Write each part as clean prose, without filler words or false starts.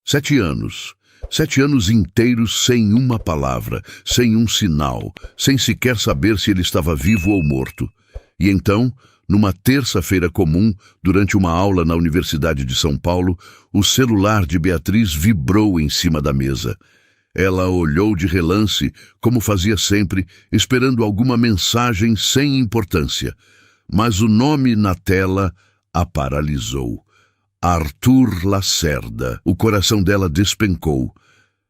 7 anos. 7 anos inteiros sem uma palavra, sem um sinal, sem sequer saber se ele estava vivo ou morto. E então, numa terça-feira comum, durante uma aula na Universidade de São Paulo, o celular de Beatriz vibrou em cima da mesa. Ela olhou de relance, como fazia sempre, esperando alguma mensagem sem importância. Mas o nome na tela a paralisou. Arthur Lacerda. O coração dela despencou.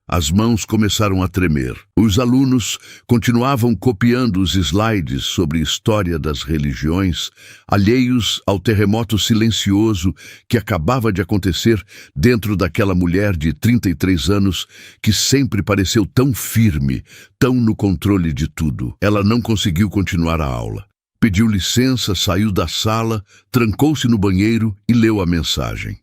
As mãos começaram a tremer. Os alunos continuavam copiando os slides sobre história das religiões, alheios ao terremoto silencioso que acabava de acontecer dentro daquela mulher de 33 anos que sempre pareceu tão firme, tão no controle de tudo. Ela não conseguiu continuar a aula. Pediu licença, saiu da sala, trancou-se no banheiro e leu a mensagem.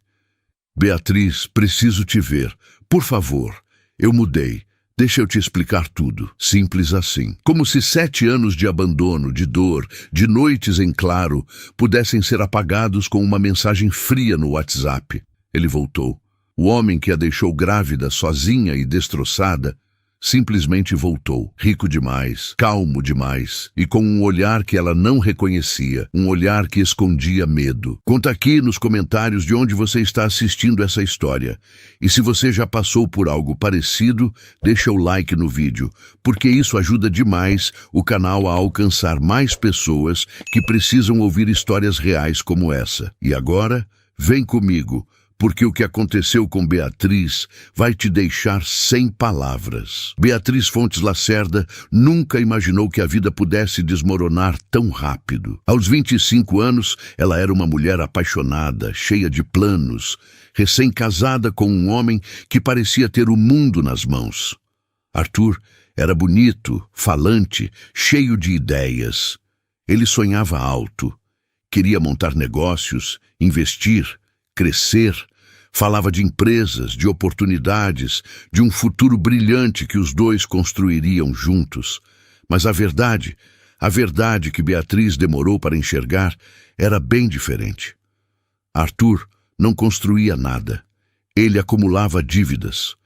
Beatriz, preciso te ver. Por favor. Eu mudei. Deixa eu te explicar tudo. Simples assim. Como se 7 anos de abandono, de dor, de noites em claro, pudessem ser apagados com uma mensagem fria no WhatsApp. Ele voltou. O homem que a deixou grávida, sozinha e destroçada, simplesmente voltou, rico demais, calmo demais, e com um olhar que ela não reconhecia, um olhar que escondia medo. Conta aqui nos comentários de onde você está assistindo essa história. E se você já passou por algo parecido, deixa o like no vídeo, porque isso ajuda demais o canal a alcançar mais pessoas que precisam ouvir histórias reais como essa. E agora, vem comigo, porque o que aconteceu com Beatriz vai te deixar sem palavras. Beatriz Fontes Lacerda nunca imaginou que a vida pudesse desmoronar tão rápido. Aos 25 anos, ela era uma mulher apaixonada, cheia de planos, recém-casada com um homem que parecia ter o mundo nas mãos. Arthur era bonito, falante, cheio de ideias. Ele sonhava alto, queria montar negócios, investir, crescer. Falava de empresas, de oportunidades, de um futuro brilhante que os dois construiriam juntos. Mas a verdade que Beatriz demorou para enxergar, era bem diferente. Arthur não construía nada. Ele acumulava dívidas.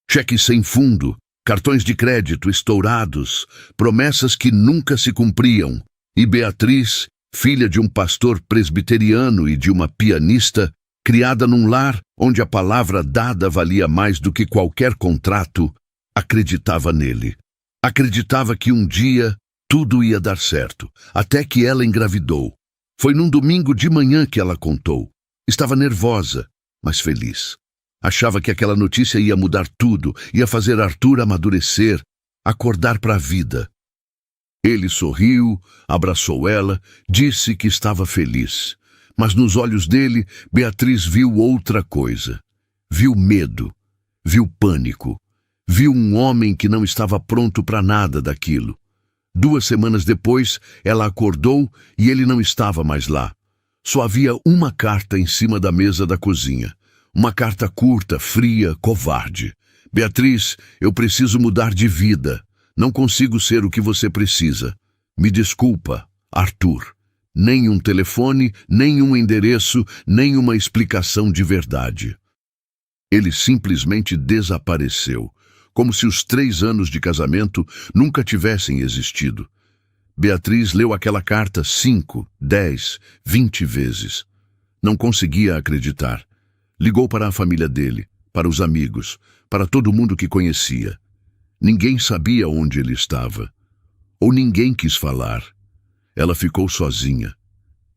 Cheques sem fundo, cartões de crédito estourados, promessas que nunca se cumpriam. E Beatriz, filha de um pastor presbiteriano e de uma pianista, criada num lar onde a palavra dada valia mais do que qualquer contrato, acreditava nele. Acreditava que um dia tudo ia dar certo, até que ela engravidou. Foi num domingo de manhã que ela contou. Estava nervosa, mas feliz. Achava que aquela notícia ia mudar tudo, ia fazer Arthur amadurecer, acordar para a vida. Ele sorriu, abraçou ela, disse que estava feliz. Mas nos olhos dele, Beatriz viu outra coisa. Viu medo, viu pânico, viu um homem que não estava pronto para nada daquilo. 2 semanas depois, ela acordou e ele não estava mais lá. Só havia uma carta em cima da mesa da cozinha. Uma carta curta, fria, covarde. Beatriz, eu preciso mudar de vida. Não consigo ser o que você precisa. Me desculpa, Arthur. Nem um telefone, nem um endereço, nem uma explicação de verdade. Ele simplesmente desapareceu, como se os 3 anos de casamento nunca tivessem existido. Beatriz leu aquela carta 5, 10, 20 vezes. Não conseguia acreditar. Ligou para a família dele, para os amigos, para todo mundo que conhecia. Ninguém sabia onde ele estava. Ou ninguém quis falar. Ela ficou sozinha,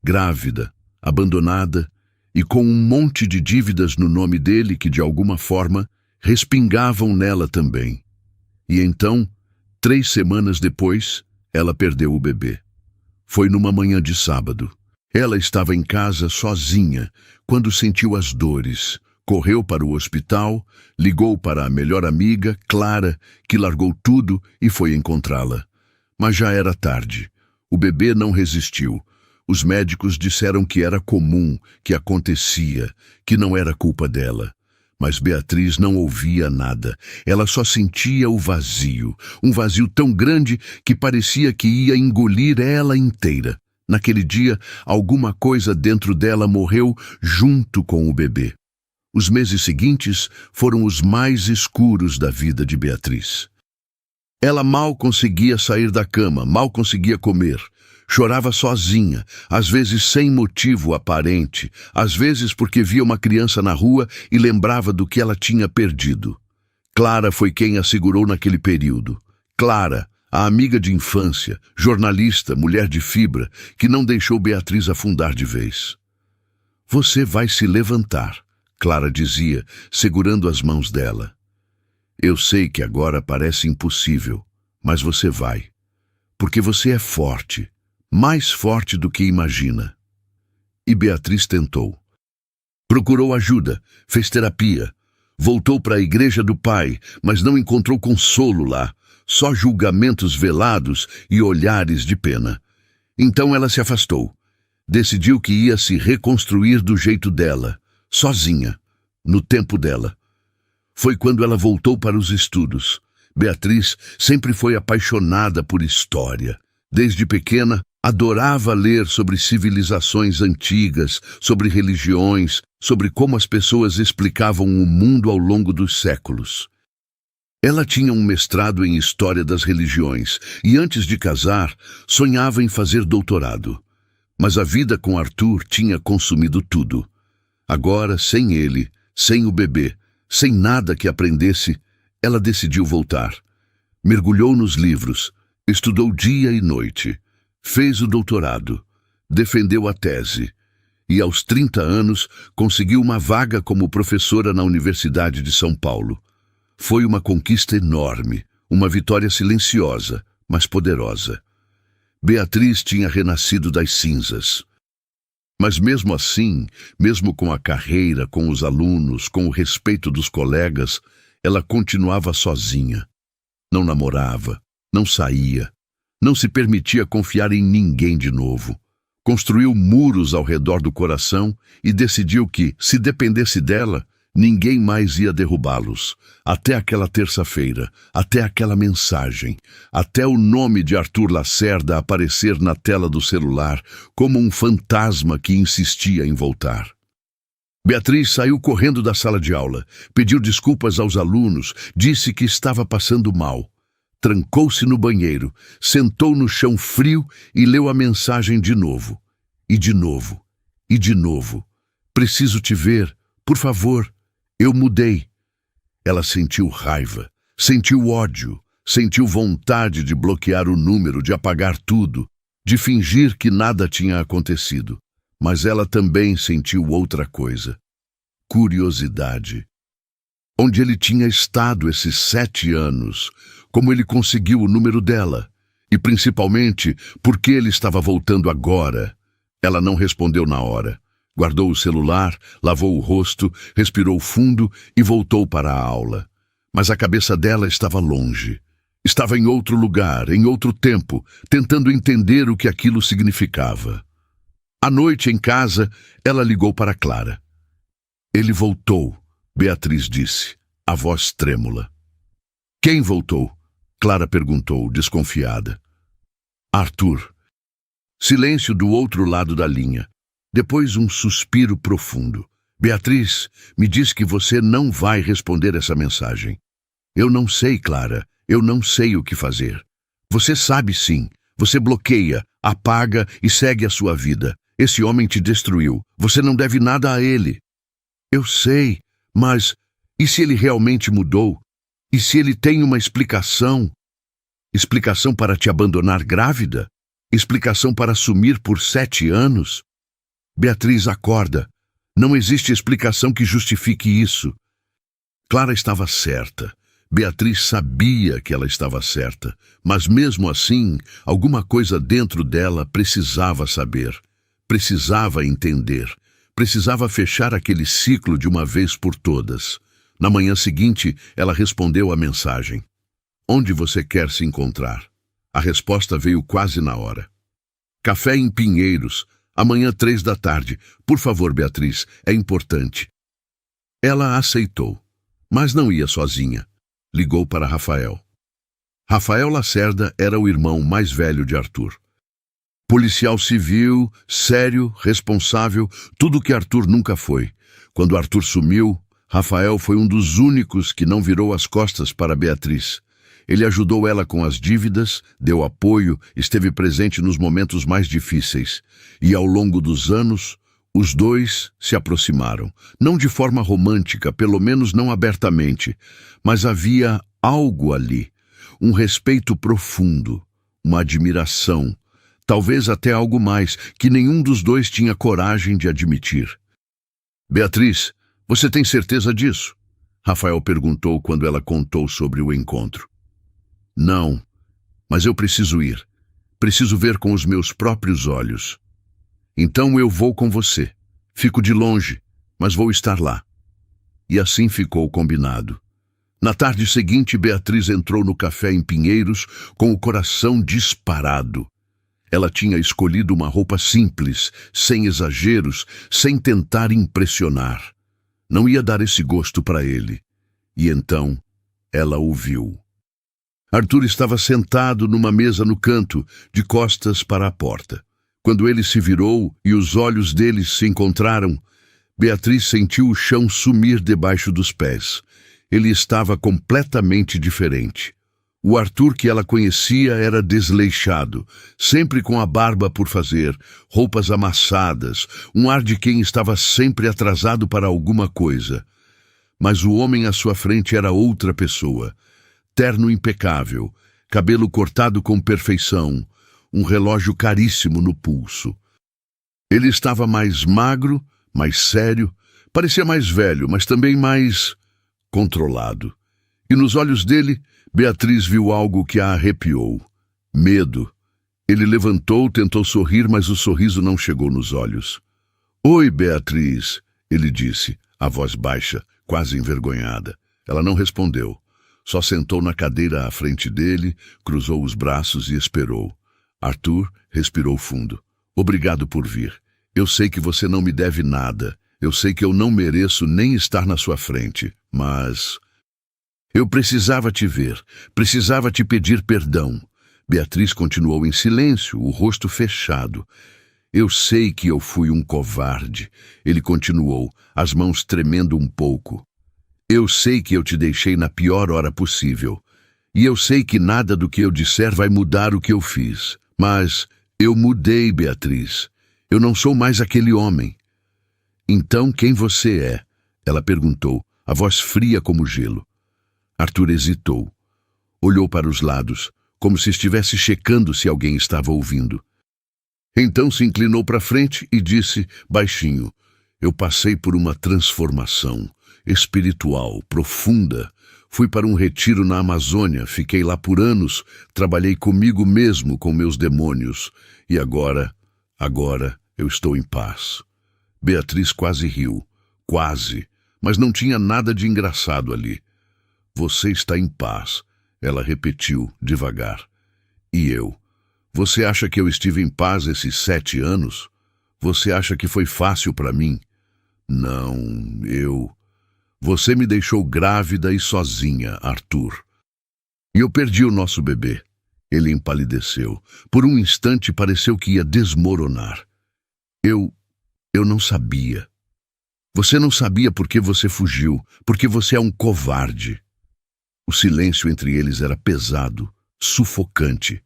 grávida, abandonada e com um monte de dívidas no nome dele que, de alguma forma, respingavam nela também. E então, 3 semanas depois, ela perdeu o bebê. Foi numa manhã de sábado. Ela estava em casa sozinha quando sentiu as dores. Correu para o hospital, ligou para a melhor amiga, Clara, que largou tudo e foi encontrá-la. Mas já era tarde. O bebê não resistiu. Os médicos disseram que era comum, que acontecia, que não era culpa dela. Mas Beatriz não ouvia nada. Ela só sentia o vazio. Um vazio tão grande que parecia que ia engolir ela inteira. Naquele dia, alguma coisa dentro dela morreu junto com o bebê. Os meses seguintes foram os mais escuros da vida de Beatriz. Ela mal conseguia sair da cama, mal conseguia comer. Chorava sozinha, às vezes sem motivo aparente, às vezes porque via uma criança na rua e lembrava do que ela tinha perdido. Clara foi quem a segurou naquele período. Clara, a amiga de infância, jornalista, mulher de fibra, que não deixou Beatriz afundar de vez. Você vai se levantar, Clara dizia, segurando as mãos dela. Eu sei que agora parece impossível, mas você vai. Porque você é forte, mais forte do que imagina. E Beatriz tentou. Procurou ajuda, fez terapia, voltou para a igreja do pai, mas não encontrou consolo lá, só julgamentos velados e olhares de pena. Então ela se afastou. Decidiu que ia se reconstruir do jeito dela, sozinha, no tempo dela. Foi quando ela voltou para os estudos. Beatriz sempre foi apaixonada por história. Desde pequena, adorava ler sobre civilizações antigas, sobre religiões, sobre como as pessoas explicavam o mundo ao longo dos séculos. Ela tinha um mestrado em História das Religiões e, antes de casar, sonhava em fazer doutorado. Mas a vida com Arthur tinha consumido tudo. Agora, sem ele, sem o bebê, sem nada que aprendesse, ela decidiu voltar. Mergulhou nos livros, estudou dia e noite, fez o doutorado, defendeu a tese e, aos 30 anos, conseguiu uma vaga como professora na Universidade de São Paulo. Foi uma conquista enorme, uma vitória silenciosa, mas poderosa. Beatriz tinha renascido das cinzas. Mas mesmo assim, mesmo com a carreira, com os alunos, com o respeito dos colegas, ela continuava sozinha. Não namorava, não saía, não se permitia confiar em ninguém de novo. Construiu muros ao redor do coração e decidiu que, se dependesse dela, ninguém mais ia derrubá-los. Até aquela terça-feira, até aquela mensagem, até o nome de Arthur Lacerda aparecer na tela do celular como um fantasma que insistia em voltar. Beatriz saiu correndo da sala de aula, pediu desculpas aos alunos, disse que estava passando mal. Trancou-se no banheiro, sentou no chão frio e leu a mensagem de novo. E de novo, e de novo. Preciso te ver, por favor. Eu mudei. Ela sentiu raiva, sentiu ódio, sentiu vontade de bloquear o número, de apagar tudo, de fingir que nada tinha acontecido. Mas ela também sentiu outra coisa: curiosidade. Onde ele tinha estado esses 7 anos, como ele conseguiu o número dela, e principalmente por que ele estava voltando agora. Ela não respondeu na hora. Guardou o celular, lavou o rosto, respirou fundo e voltou para a aula. Mas a cabeça dela estava longe. Estava em outro lugar, em outro tempo, tentando entender o que aquilo significava. À noite, em casa, ela ligou para Clara. Ele voltou, Beatriz disse, a voz trêmula. Quem voltou? Clara perguntou, desconfiada. Arthur. Silêncio do outro lado da linha. Depois um suspiro profundo. Beatriz, me diz que você não vai responder essa mensagem. Eu não sei, Clara. Eu não sei o que fazer. Você sabe sim. Você bloqueia, apaga e segue a sua vida. Esse homem te destruiu. Você não deve nada a ele. Eu sei, mas e se ele realmente mudou? E se ele tem uma explicação? Explicação para te abandonar grávida? Explicação para sumir por 7 anos? Beatriz, acorda. Não existe explicação que justifique isso. Clara estava certa. Beatriz sabia que ela estava certa, mas mesmo assim, alguma coisa dentro dela precisava saber, precisava entender, precisava fechar aquele ciclo de uma vez por todas. Na manhã seguinte, ela respondeu à mensagem. Onde você quer se encontrar? A resposta veio quase na hora. Café em Pinheiros. Amanhã 3 da tarde. Por favor, Beatriz, é importante. Ela aceitou, mas não ia sozinha. Ligou para Rafael. Rafael Lacerda era o irmão mais velho de Arthur. Policial civil, sério, responsável, tudo que Arthur nunca foi. Quando Arthur sumiu, Rafael foi um dos únicos que não virou as costas para Beatriz. Ele ajudou ela com as dívidas, deu apoio, esteve presente nos momentos mais difíceis. E ao longo dos anos, os dois se aproximaram. Não de forma romântica, pelo menos não abertamente, mas havia algo ali, um respeito profundo, uma admiração, talvez até algo mais, que nenhum dos dois tinha coragem de admitir. Beatriz, você tem certeza disso? Rafael perguntou quando ela contou sobre o encontro. Não, mas eu preciso ir. Preciso ver com os meus próprios olhos. Então eu vou com você. Fico de longe, mas vou estar lá. E assim ficou combinado. Na tarde seguinte, Beatriz entrou no café em Pinheiros com o coração disparado. Ela tinha escolhido uma roupa simples, sem exageros, sem tentar impressionar. Não ia dar esse gosto para ele. E então, ela o viu. Arthur estava sentado numa mesa no canto, de costas para a porta. Quando ele se virou e os olhos deles se encontraram, Beatriz sentiu o chão sumir debaixo dos pés. Ele estava completamente diferente. O Arthur que ela conhecia era desleixado, sempre com a barba por fazer, roupas amassadas, um ar de quem estava sempre atrasado para alguma coisa. Mas o homem à sua frente era outra pessoa. Terno impecável, cabelo cortado com perfeição, um relógio caríssimo no pulso. Ele estava mais magro, mais sério, parecia mais velho, mas também mais controlado. E nos olhos dele, Beatriz viu algo que a arrepiou. Medo. Ele levantou, tentou sorrir, mas o sorriso não chegou nos olhos. Oi, Beatriz, ele disse, a voz baixa, quase envergonhada. Ela não respondeu. Só sentou na cadeira à frente dele, cruzou os braços e esperou. Arthur respirou fundo. Obrigado por vir. Eu sei que você não me deve nada. Eu sei que eu não mereço nem estar na sua frente. Mas eu precisava te ver. Precisava te pedir perdão. Beatriz continuou em silêncio, o rosto fechado. Eu sei que eu fui um covarde. Ele continuou, as mãos tremendo um pouco. Eu sei que eu te deixei na pior hora possível. E eu sei que nada do que eu disser vai mudar o que eu fiz. Mas eu mudei, Beatriz. Eu não sou mais aquele homem. Então quem você é? Ela perguntou, a voz fria como gelo. Arthur hesitou. Olhou para os lados, como se estivesse checando se alguém estava ouvindo. Então se inclinou para frente e disse, baixinho, eu passei por uma transformação espiritual, profunda. Fui para um retiro na Amazônia, fiquei lá por anos, trabalhei comigo mesmo, com meus demônios. E agora eu estou em paz. Beatriz quase riu. Quase. Mas não tinha nada de engraçado ali. Você está em paz, ela repetiu, devagar. E eu? Você acha que eu estive em paz esses 7 anos? Você acha que foi fácil para mim? Não, Você me deixou grávida e sozinha, Arthur. E eu perdi o nosso bebê. Ele empalideceu. Por um instante pareceu que ia desmoronar. Eu não sabia. Você não sabia porque você fugiu, porque você é um covarde. O silêncio entre eles era pesado, sufocante.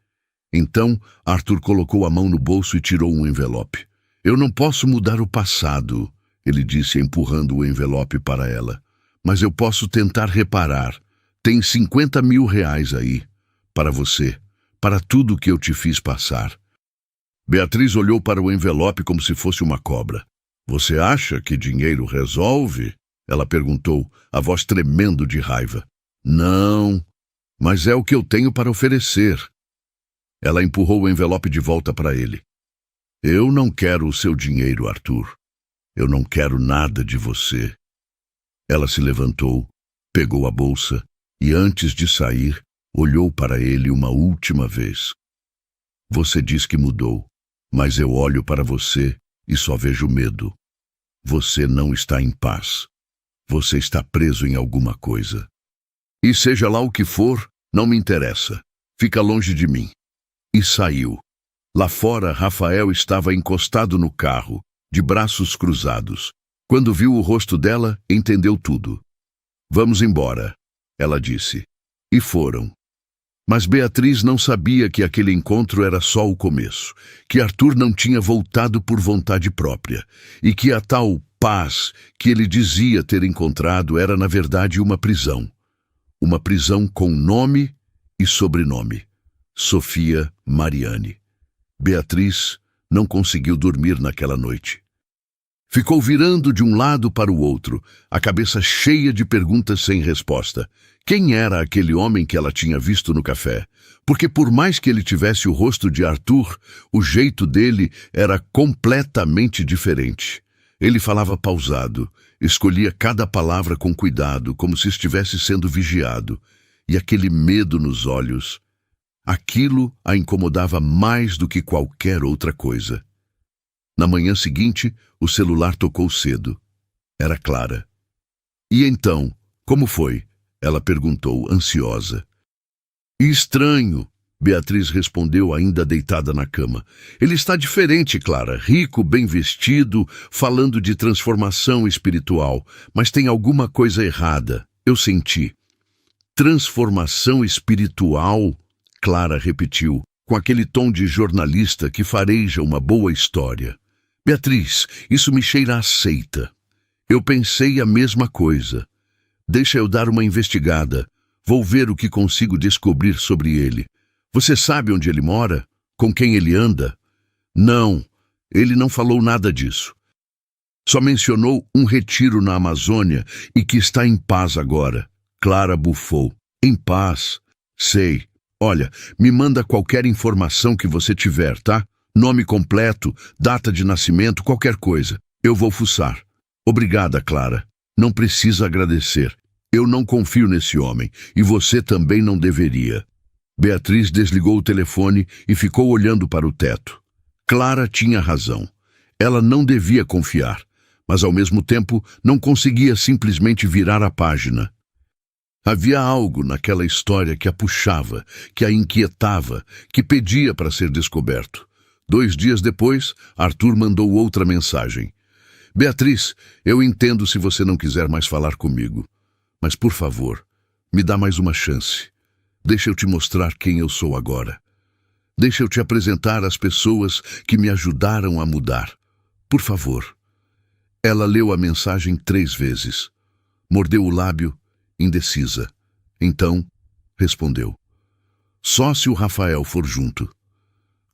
Então, Arthur colocou a mão no bolso e tirou um envelope. Eu não posso mudar o passado, ele disse, empurrando o envelope para ela. Mas eu posso tentar reparar. Tem 50 mil reais aí. Para você. Para tudo o que eu te fiz passar. Beatriz olhou para o envelope como se fosse uma cobra. Você acha que dinheiro resolve? Ela perguntou, a voz tremendo de raiva. Não, mas é o que eu tenho para oferecer. Ela empurrou o envelope de volta para ele. Eu não quero o seu dinheiro, Arthur. Eu não quero nada de você. Ela se levantou, pegou a bolsa e, antes de sair, olhou para ele uma última vez. Você diz que mudou, mas eu olho para você e só vejo medo. Você não está em paz. Você está preso em alguma coisa. E seja lá o que for, não me interessa. Fica longe de mim. E saiu. Lá fora, Rafael estava encostado no carro, de braços cruzados. Quando viu o rosto dela, entendeu tudo. Vamos embora, ela disse. E foram. Mas Beatriz não sabia que aquele encontro era só o começo, que Arthur não tinha voltado por vontade própria, e que a tal paz que ele dizia ter encontrado era, na verdade, uma prisão. Uma prisão com nome e sobrenome. Sofia Mariani. Beatriz não conseguiu dormir naquela noite. Ficou virando de um lado para o outro, a cabeça cheia de perguntas sem resposta. Quem era aquele homem que ela tinha visto no café? Porque por mais que ele tivesse o rosto de Arthur, o jeito dele era completamente diferente. Ele falava pausado, escolhia cada palavra com cuidado, como se estivesse sendo vigiado. E aquele medo nos olhos, aquilo a incomodava mais do que qualquer outra coisa. Na manhã seguinte, o celular tocou cedo. Era Clara. E então, como foi? Ela perguntou, ansiosa. Estranho, Beatriz respondeu, ainda deitada na cama. Ele está diferente, Clara, rico, bem vestido, falando de transformação espiritual, mas tem alguma coisa errada, eu senti. Transformação espiritual, Clara repetiu, com aquele tom de jornalista que fareja uma boa história. Beatriz, isso me cheira a seita. Eu pensei a mesma coisa. Deixa eu dar uma investigada. Vou ver o que consigo descobrir sobre ele. Você sabe onde ele mora? Com quem ele anda? Não, ele não falou nada disso. Só mencionou um retiro na Amazônia e que está em paz agora. Clara bufou. Em paz? Sei. Olha, me manda qualquer informação que você tiver, tá? Nome completo, data de nascimento, qualquer coisa. Eu vou fuçar. Obrigada, Clara. Não precisa agradecer. Eu não confio nesse homem, e você também não deveria. Beatriz desligou o telefone e ficou olhando para o teto. Clara tinha razão. Ela não devia confiar, mas ao mesmo tempo não conseguia simplesmente virar a página. Havia algo naquela história que a puxava, que a inquietava, que pedia para ser descoberto. 2 dias depois, Arthur mandou outra mensagem. Beatriz, eu entendo se você não quiser mais falar comigo. Mas, por favor, me dá mais uma chance. Deixa eu te mostrar quem eu sou agora. Deixa eu te apresentar as pessoas que me ajudaram a mudar. Por favor. Ela leu a mensagem 3 vezes. Mordeu o lábio, indecisa. Então, respondeu. Só se o Rafael for junto.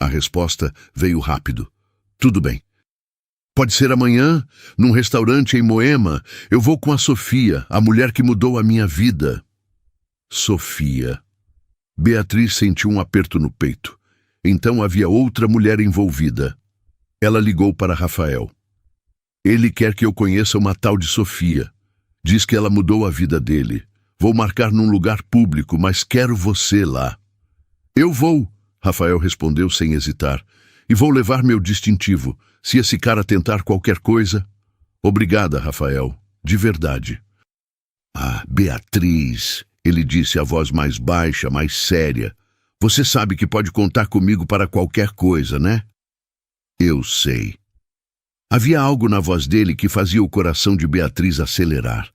A resposta veio rápido. Tudo bem. Pode ser amanhã, num restaurante em Moema. Eu vou com a Sofia, a mulher que mudou a minha vida. Sofia. Beatriz sentiu um aperto no peito. Então havia outra mulher envolvida. Ela ligou para Rafael. Ele quer que eu conheça uma tal de Sofia. Diz que ela mudou a vida dele. Vou marcar num lugar público, mas quero você lá. Eu vou, Rafael respondeu sem hesitar. E vou levar meu distintivo, se esse cara tentar qualquer coisa. Obrigada, Rafael, de verdade. Ah, Beatriz, ele disse a voz mais baixa, mais séria. Você sabe que pode contar comigo para qualquer coisa, né? Eu sei. Havia algo na voz dele que fazia o coração de Beatriz acelerar.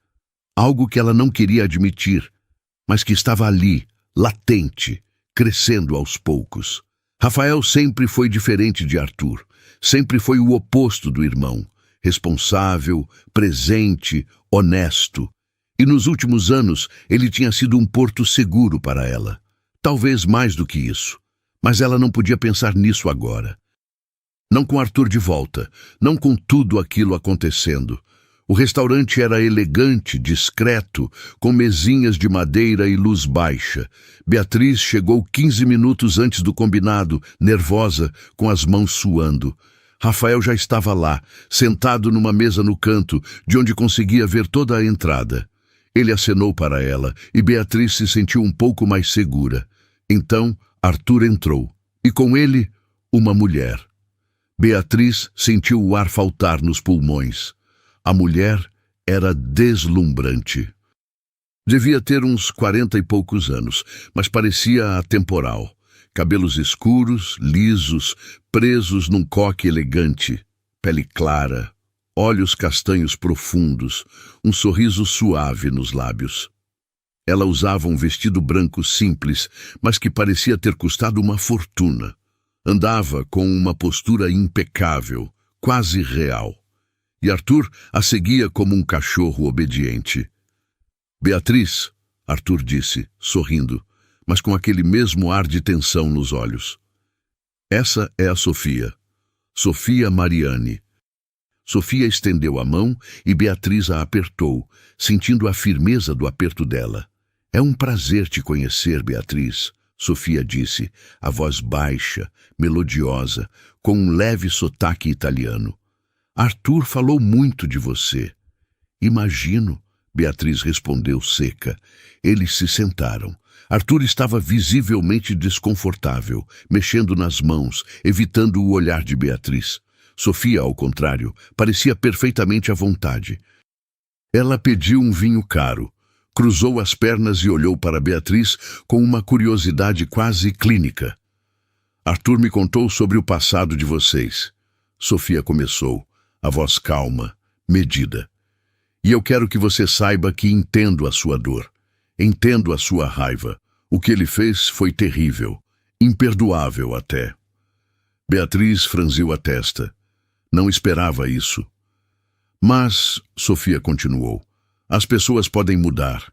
Algo que ela não queria admitir, mas que estava ali, latente, crescendo aos poucos. Rafael sempre foi diferente de Arthur. Sempre foi o oposto do irmão. Responsável, presente, honesto. E nos últimos anos, ele tinha sido um porto seguro para ela. Talvez mais do que isso. Mas ela não podia pensar nisso agora. Não com Arthur de volta. Não com tudo aquilo acontecendo. O restaurante era elegante, discreto, com mesinhas de madeira e luz baixa. Beatriz chegou 15 minutos antes do combinado, nervosa, com as mãos suando. Rafael já estava lá, sentado numa mesa no canto, de onde conseguia ver toda a entrada. Ele acenou para ela, e Beatriz se sentiu um pouco mais segura. Então, Arthur entrou, e com ele, uma mulher. Beatriz sentiu o ar faltar nos pulmões. A mulher era deslumbrante. Devia ter uns 40 e poucos anos, mas parecia atemporal. Cabelos escuros, lisos, presos num coque elegante. Pele clara, olhos castanhos profundos, um sorriso suave nos lábios. Ela usava um vestido branco simples, mas que parecia ter custado uma fortuna. Andava com uma postura impecável, quase real. E Arthur a seguia como um cachorro obediente. Beatriz, Arthur disse, sorrindo, mas com aquele mesmo ar de tensão nos olhos. Essa é a Sofia. Sofia Mariane. Sofia estendeu a mão e Beatriz a apertou, sentindo a firmeza do aperto dela. É um prazer te conhecer, Beatriz, Sofia disse, a voz baixa, melodiosa, com um leve sotaque italiano. Arthur falou muito de você. Imagino, Beatriz respondeu seca. Eles se sentaram. Arthur estava visivelmente desconfortável, mexendo nas mãos, evitando o olhar de Beatriz. Sofia, ao contrário, parecia perfeitamente à vontade. Ela pediu um vinho caro, cruzou as pernas e olhou para Beatriz com uma curiosidade quase clínica. Arthur me contou sobre o passado de vocês. Sofia começou, a voz calma, medida. E eu quero que você saiba que entendo a sua dor. Entendo a sua raiva. O que ele fez foi terrível, imperdoável até. Beatriz franziu a testa. Não esperava isso. Mas, Sofia continuou, as pessoas podem mudar.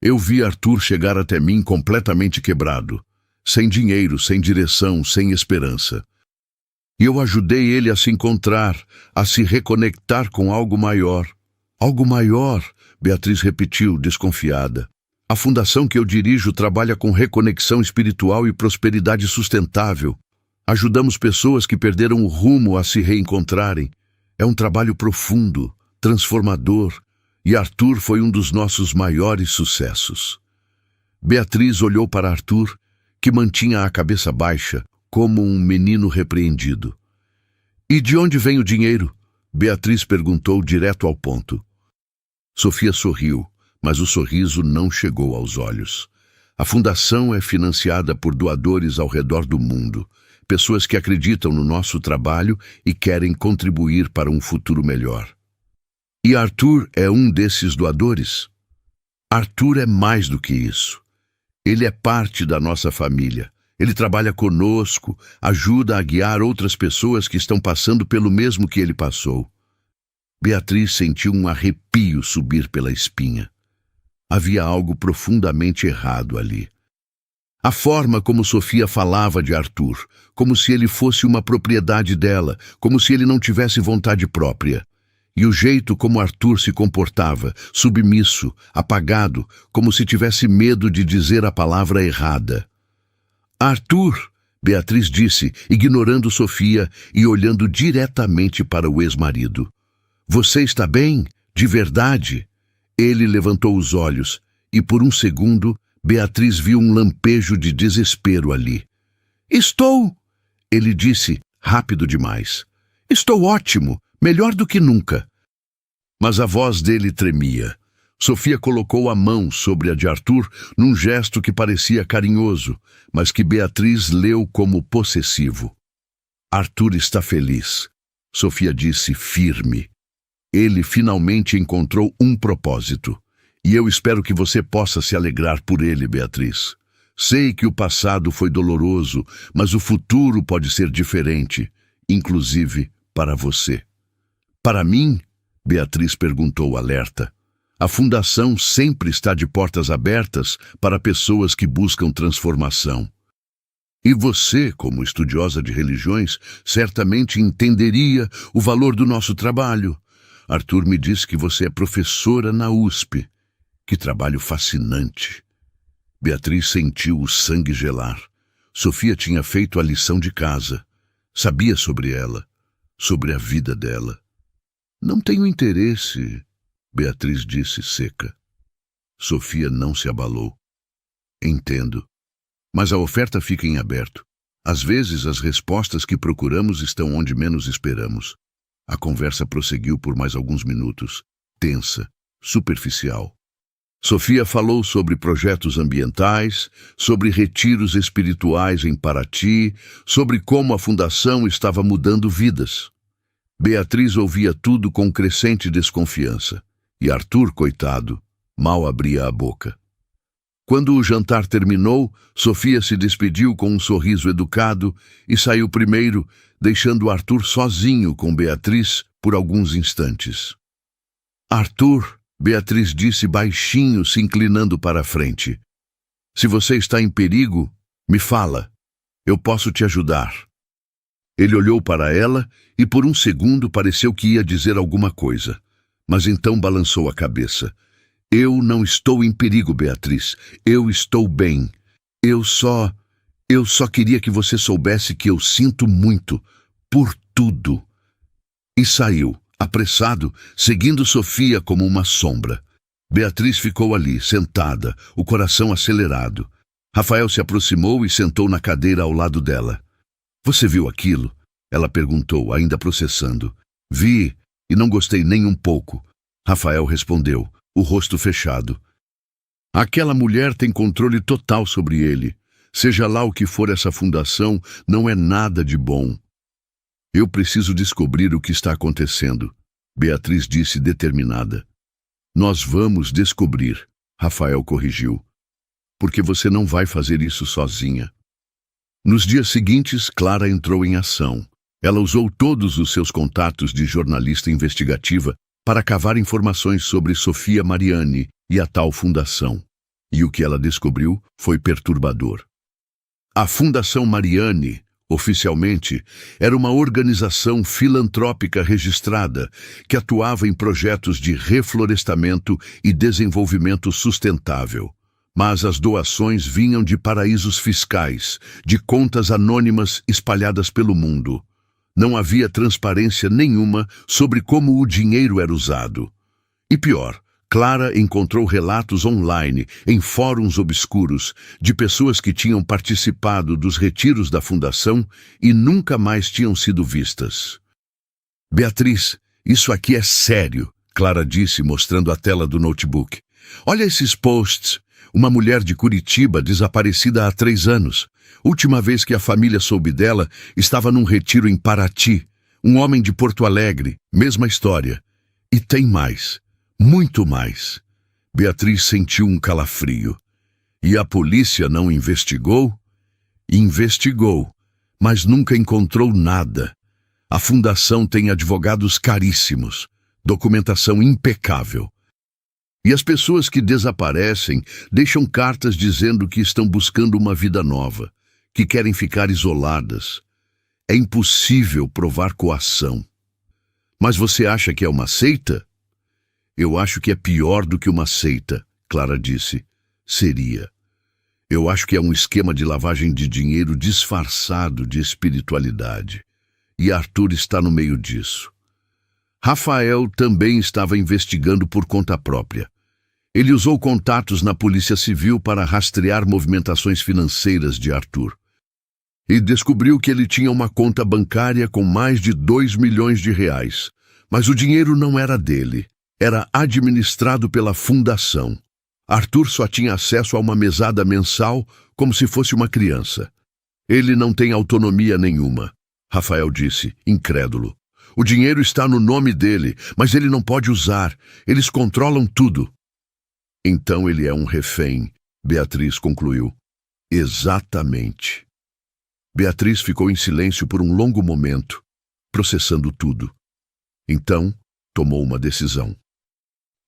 Eu vi Arthur chegar até mim completamente quebrado, sem dinheiro, sem direção, sem esperança. E eu ajudei ele a se encontrar, a se reconectar com algo maior. Algo maior, Beatriz repetiu, desconfiada. A fundação que eu dirijo trabalha com reconexão espiritual e prosperidade sustentável. Ajudamos pessoas que perderam o rumo a se reencontrarem. É um trabalho profundo, transformador, e Arthur foi um dos nossos maiores sucessos. Beatriz olhou para Arthur, que mantinha a cabeça baixa, como um menino repreendido. E de onde vem o dinheiro? Beatriz perguntou direto ao ponto. Sofia sorriu, mas o sorriso não chegou aos olhos. A fundação é financiada por doadores ao redor do mundo, pessoas que acreditam no nosso trabalho e querem contribuir para um futuro melhor. E Arthur é um desses doadores? Arthur é mais do que isso. Ele é parte da nossa família. Ele trabalha conosco, ajuda a guiar outras pessoas que estão passando pelo mesmo que ele passou. Beatriz sentiu um arrepio subir pela espinha. Havia algo profundamente errado ali. A forma como Sofia falava de Arthur, como se ele fosse uma propriedade dela, como se ele não tivesse vontade própria. E o jeito como Arthur se comportava, submisso, apagado, como se tivesse medo de dizer a palavra errada. Arthur, Beatriz disse, ignorando Sofia e olhando diretamente para o ex-marido. Você está bem? De verdade? Ele levantou os olhos e, por um segundo, Beatriz viu um lampejo de desespero ali. Estou, ele disse, rápido demais. Estou ótimo, melhor do que nunca. Mas a voz dele tremia. Sofia colocou a mão sobre a de Arthur num gesto que parecia carinhoso, mas que Beatriz leu como possessivo. Arthur está feliz, Sofia disse firme. Ele finalmente encontrou um propósito. E eu espero que você possa se alegrar por ele, Beatriz. Sei que o passado foi doloroso, mas o futuro pode ser diferente, inclusive para você. Para mim? Beatriz perguntou alerta. A fundação sempre está de portas abertas para pessoas que buscam transformação. E você, como estudiosa de religiões, certamente entenderia o valor do nosso trabalho. Arthur me disse que você é professora na USP. Que trabalho fascinante. Beatriz sentiu o sangue gelar. Sofia tinha feito a lição de casa. Sabia sobre ela, sobre a vida dela. Não tenho interesse, Beatriz disse seca. Sofia não se abalou. Entendo. Mas a oferta fica em aberto. Às vezes as respostas que procuramos estão onde menos esperamos. A conversa prosseguiu por mais alguns minutos, tensa, superficial. Sofia falou sobre projetos ambientais, sobre retiros espirituais em Paraty, sobre como a fundação estava mudando vidas. Beatriz ouvia tudo com crescente desconfiança. E Arthur, coitado, mal abria a boca. Quando o jantar terminou, Sofia se despediu com um sorriso educado e saiu primeiro, deixando Arthur sozinho com Beatriz por alguns instantes. Arthur, Beatriz disse baixinho, se inclinando para a frente. Se você está em perigo, me fala. Eu posso te ajudar. Ele olhou para ela e por um segundo pareceu que ia dizer alguma coisa, mas então balançou a cabeça. Eu não estou em perigo, Beatriz. Eu estou bem. Eu só queria que você soubesse que eu sinto muito, por tudo. E saiu, apressado, seguindo Sofia como uma sombra. Beatriz ficou ali, sentada, o coração acelerado. Rafael se aproximou e sentou na cadeira ao lado dela. Você viu aquilo? Ela perguntou, ainda processando. Vi, e não gostei nem um pouco. Rafael respondeu, o rosto fechado. Aquela mulher tem controle total sobre ele. Seja lá o que for essa fundação, não é nada de bom. Eu preciso descobrir o que está acontecendo, Beatriz disse determinada. Nós vamos descobrir, Rafael corrigiu. Porque você não vai fazer isso sozinha. Nos dias seguintes, Clara entrou em ação. Ela usou todos os seus contatos de jornalista investigativa para cavar informações sobre Sofia Mariani e a tal fundação. E o que ela descobriu foi perturbador. A Fundação Mariani, oficialmente, era uma organização filantrópica registrada que atuava em projetos de reflorestamento e desenvolvimento sustentável. Mas as doações vinham de paraísos fiscais, de contas anônimas espalhadas pelo mundo. Não havia transparência nenhuma sobre como o dinheiro era usado. E pior, Clara encontrou relatos online, em fóruns obscuros, de pessoas que tinham participado dos retiros da fundação e nunca mais tinham sido vistas. Beatriz, isso aqui é sério, Clara disse, mostrando a tela do notebook. Olha esses posts. Uma mulher de Curitiba desaparecida há 3 anos. Última vez que a família soube dela, estava num retiro em Paraty. Um homem de Porto Alegre, mesma história. E tem mais, muito mais. Beatriz sentiu um calafrio. E a polícia não investigou? Investigou, mas nunca encontrou nada. A fundação tem advogados caríssimos, documentação impecável. E as pessoas que desaparecem deixam cartas dizendo que estão buscando uma vida nova, que querem ficar isoladas. É impossível provar coação. Mas você acha que é uma seita? Eu acho que é pior do que uma seita, Clara disse. Seria. Eu acho que é um esquema de lavagem de dinheiro disfarçado de espiritualidade. E Arthur está no meio disso. Rafael também estava investigando por conta própria. Ele usou contatos na Polícia Civil para rastrear movimentações financeiras de Arthur. E descobriu que ele tinha uma conta bancária com mais de 2 milhões de reais. Mas o dinheiro não era dele. Era administrado pela fundação. Arthur só tinha acesso a uma mesada mensal como se fosse uma criança. Ele não tem autonomia nenhuma, Rafael disse, incrédulo. O dinheiro está no nome dele, mas ele não pode usar. Eles controlam tudo. Então ele é um refém, Beatriz concluiu. Exatamente. Beatriz ficou em silêncio por um longo momento, processando tudo. Então, tomou uma decisão.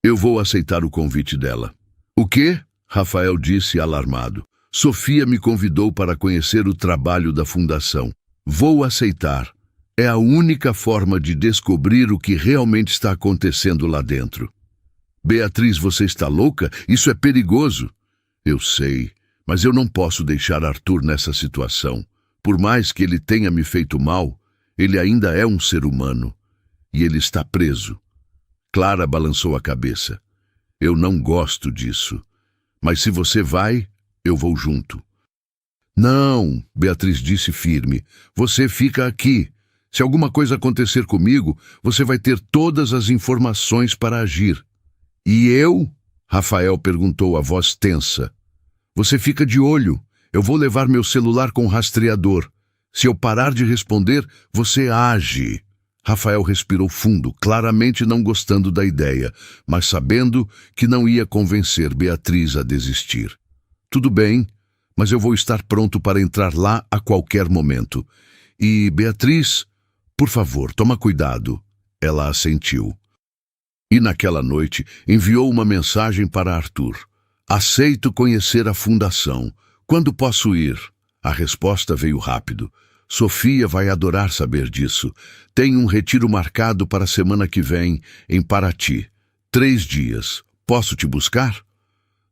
Eu vou aceitar o convite dela. O quê? Rafael disse alarmado. Sofia me convidou para conhecer o trabalho da fundação. Vou aceitar. É a única forma de descobrir o que realmente está acontecendo lá dentro. Beatriz, você está louca? Isso é perigoso. Eu sei, mas eu não posso deixar Arthur nessa situação. Por mais que ele tenha me feito mal, ele ainda é um ser humano. E ele está preso. Clara balançou a cabeça. Eu não gosto disso. Mas se você vai, eu vou junto. Não, Beatriz disse firme. Você fica aqui. Se alguma coisa acontecer comigo, você vai ter todas as informações para agir. E eu? Rafael perguntou a voz tensa. Você fica de olho. Eu vou levar meu celular com rastreador. Se eu parar de responder, você age. Rafael respirou fundo, claramente não gostando da ideia, mas sabendo que não ia convencer Beatriz a desistir. Tudo bem, mas eu vou estar pronto para entrar lá a qualquer momento. E, Beatriz, por favor, toma cuidado. Ela assentiu. E naquela noite enviou uma mensagem para Arthur. Aceito conhecer a fundação. Quando posso ir? A resposta veio rápido. Sofia vai adorar saber disso. Tem um retiro marcado para a semana que vem, em Paraty. 3 dias. Posso te buscar?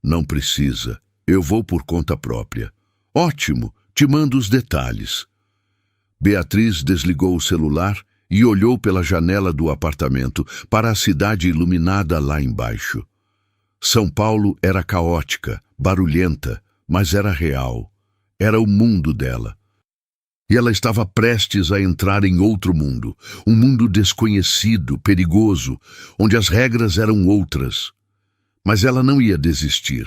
Não precisa. Eu vou por conta própria. Ótimo, te mando os detalhes. Beatriz desligou o celular e olhou pela janela do apartamento para a cidade iluminada lá embaixo. São Paulo era caótica, barulhenta, mas era real. Era o mundo dela. E ela estava prestes a entrar em outro mundo, um mundo desconhecido, perigoso, onde as regras eram outras. Mas ela não ia desistir,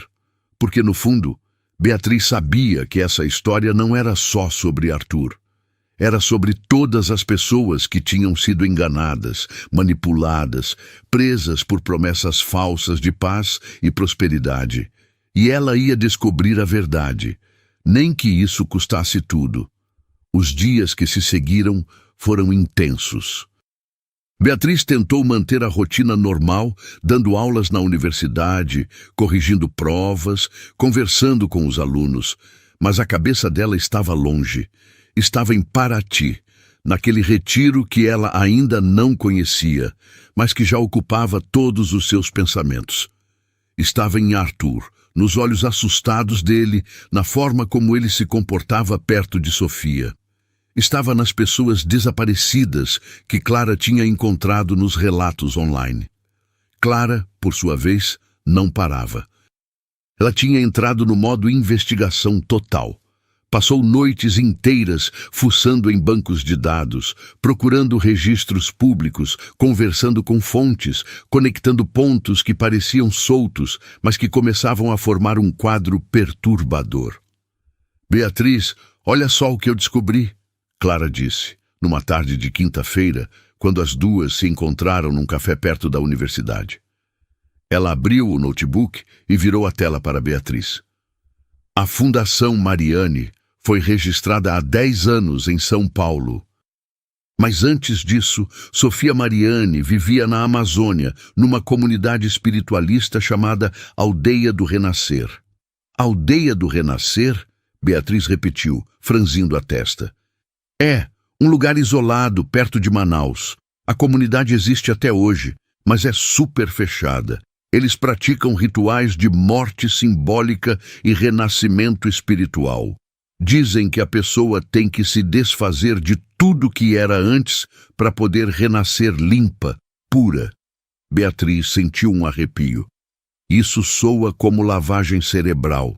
porque no fundo, Beatriz sabia que essa história não era só sobre Arthur. Era sobre todas as pessoas que tinham sido enganadas, manipuladas, presas por promessas falsas de paz e prosperidade. E ela ia descobrir a verdade, nem que isso custasse tudo. Os dias que se seguiram foram intensos. Beatriz tentou manter a rotina normal, dando aulas na universidade, corrigindo provas, conversando com os alunos, mas a cabeça dela estava longe. Estava em Paraty, naquele retiro que ela ainda não conhecia, mas que já ocupava todos os seus pensamentos. Estava em Arthur, nos olhos assustados dele, na forma como ele se comportava perto de Sofia. Estava nas pessoas desaparecidas que Clara tinha encontrado nos relatos online. Clara, por sua vez, não parava. Ela tinha entrado no modo investigação total. Passou noites inteiras fuçando em bancos de dados, procurando registros públicos, conversando com fontes, conectando pontos que pareciam soltos, mas que começavam a formar um quadro perturbador. Beatriz, olha só o que eu descobri, Clara disse, numa tarde de quinta-feira, quando as duas se encontraram num café perto da universidade. Ela abriu o notebook e virou a tela para Beatriz. A Fundação Mariane foi registrada há 10 anos em São Paulo. Mas antes disso, Sofia Mariane vivia na Amazônia, numa comunidade espiritualista chamada Aldeia do Renascer. Aldeia do Renascer? Beatriz repetiu, franzindo a testa. É, um lugar isolado, perto de Manaus. A comunidade existe até hoje, mas é super fechada. Eles praticam rituais de morte simbólica e renascimento espiritual. Dizem que a pessoa tem que se desfazer de tudo que era antes para poder renascer limpa, pura. Beatriz sentiu um arrepio. Isso soa como lavagem cerebral.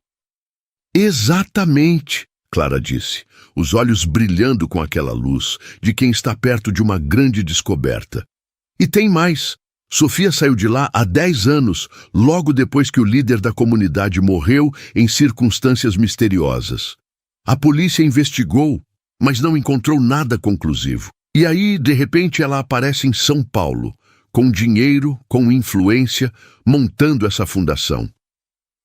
Exatamente, Clara disse, os olhos brilhando com aquela luz de quem está perto de uma grande descoberta. E tem mais. Sofia saiu de lá há 10 anos, logo depois que o líder da comunidade morreu em circunstâncias misteriosas. A polícia investigou, mas não encontrou nada conclusivo. E aí, de repente, ela aparece em São Paulo, com dinheiro, com influência, montando essa fundação.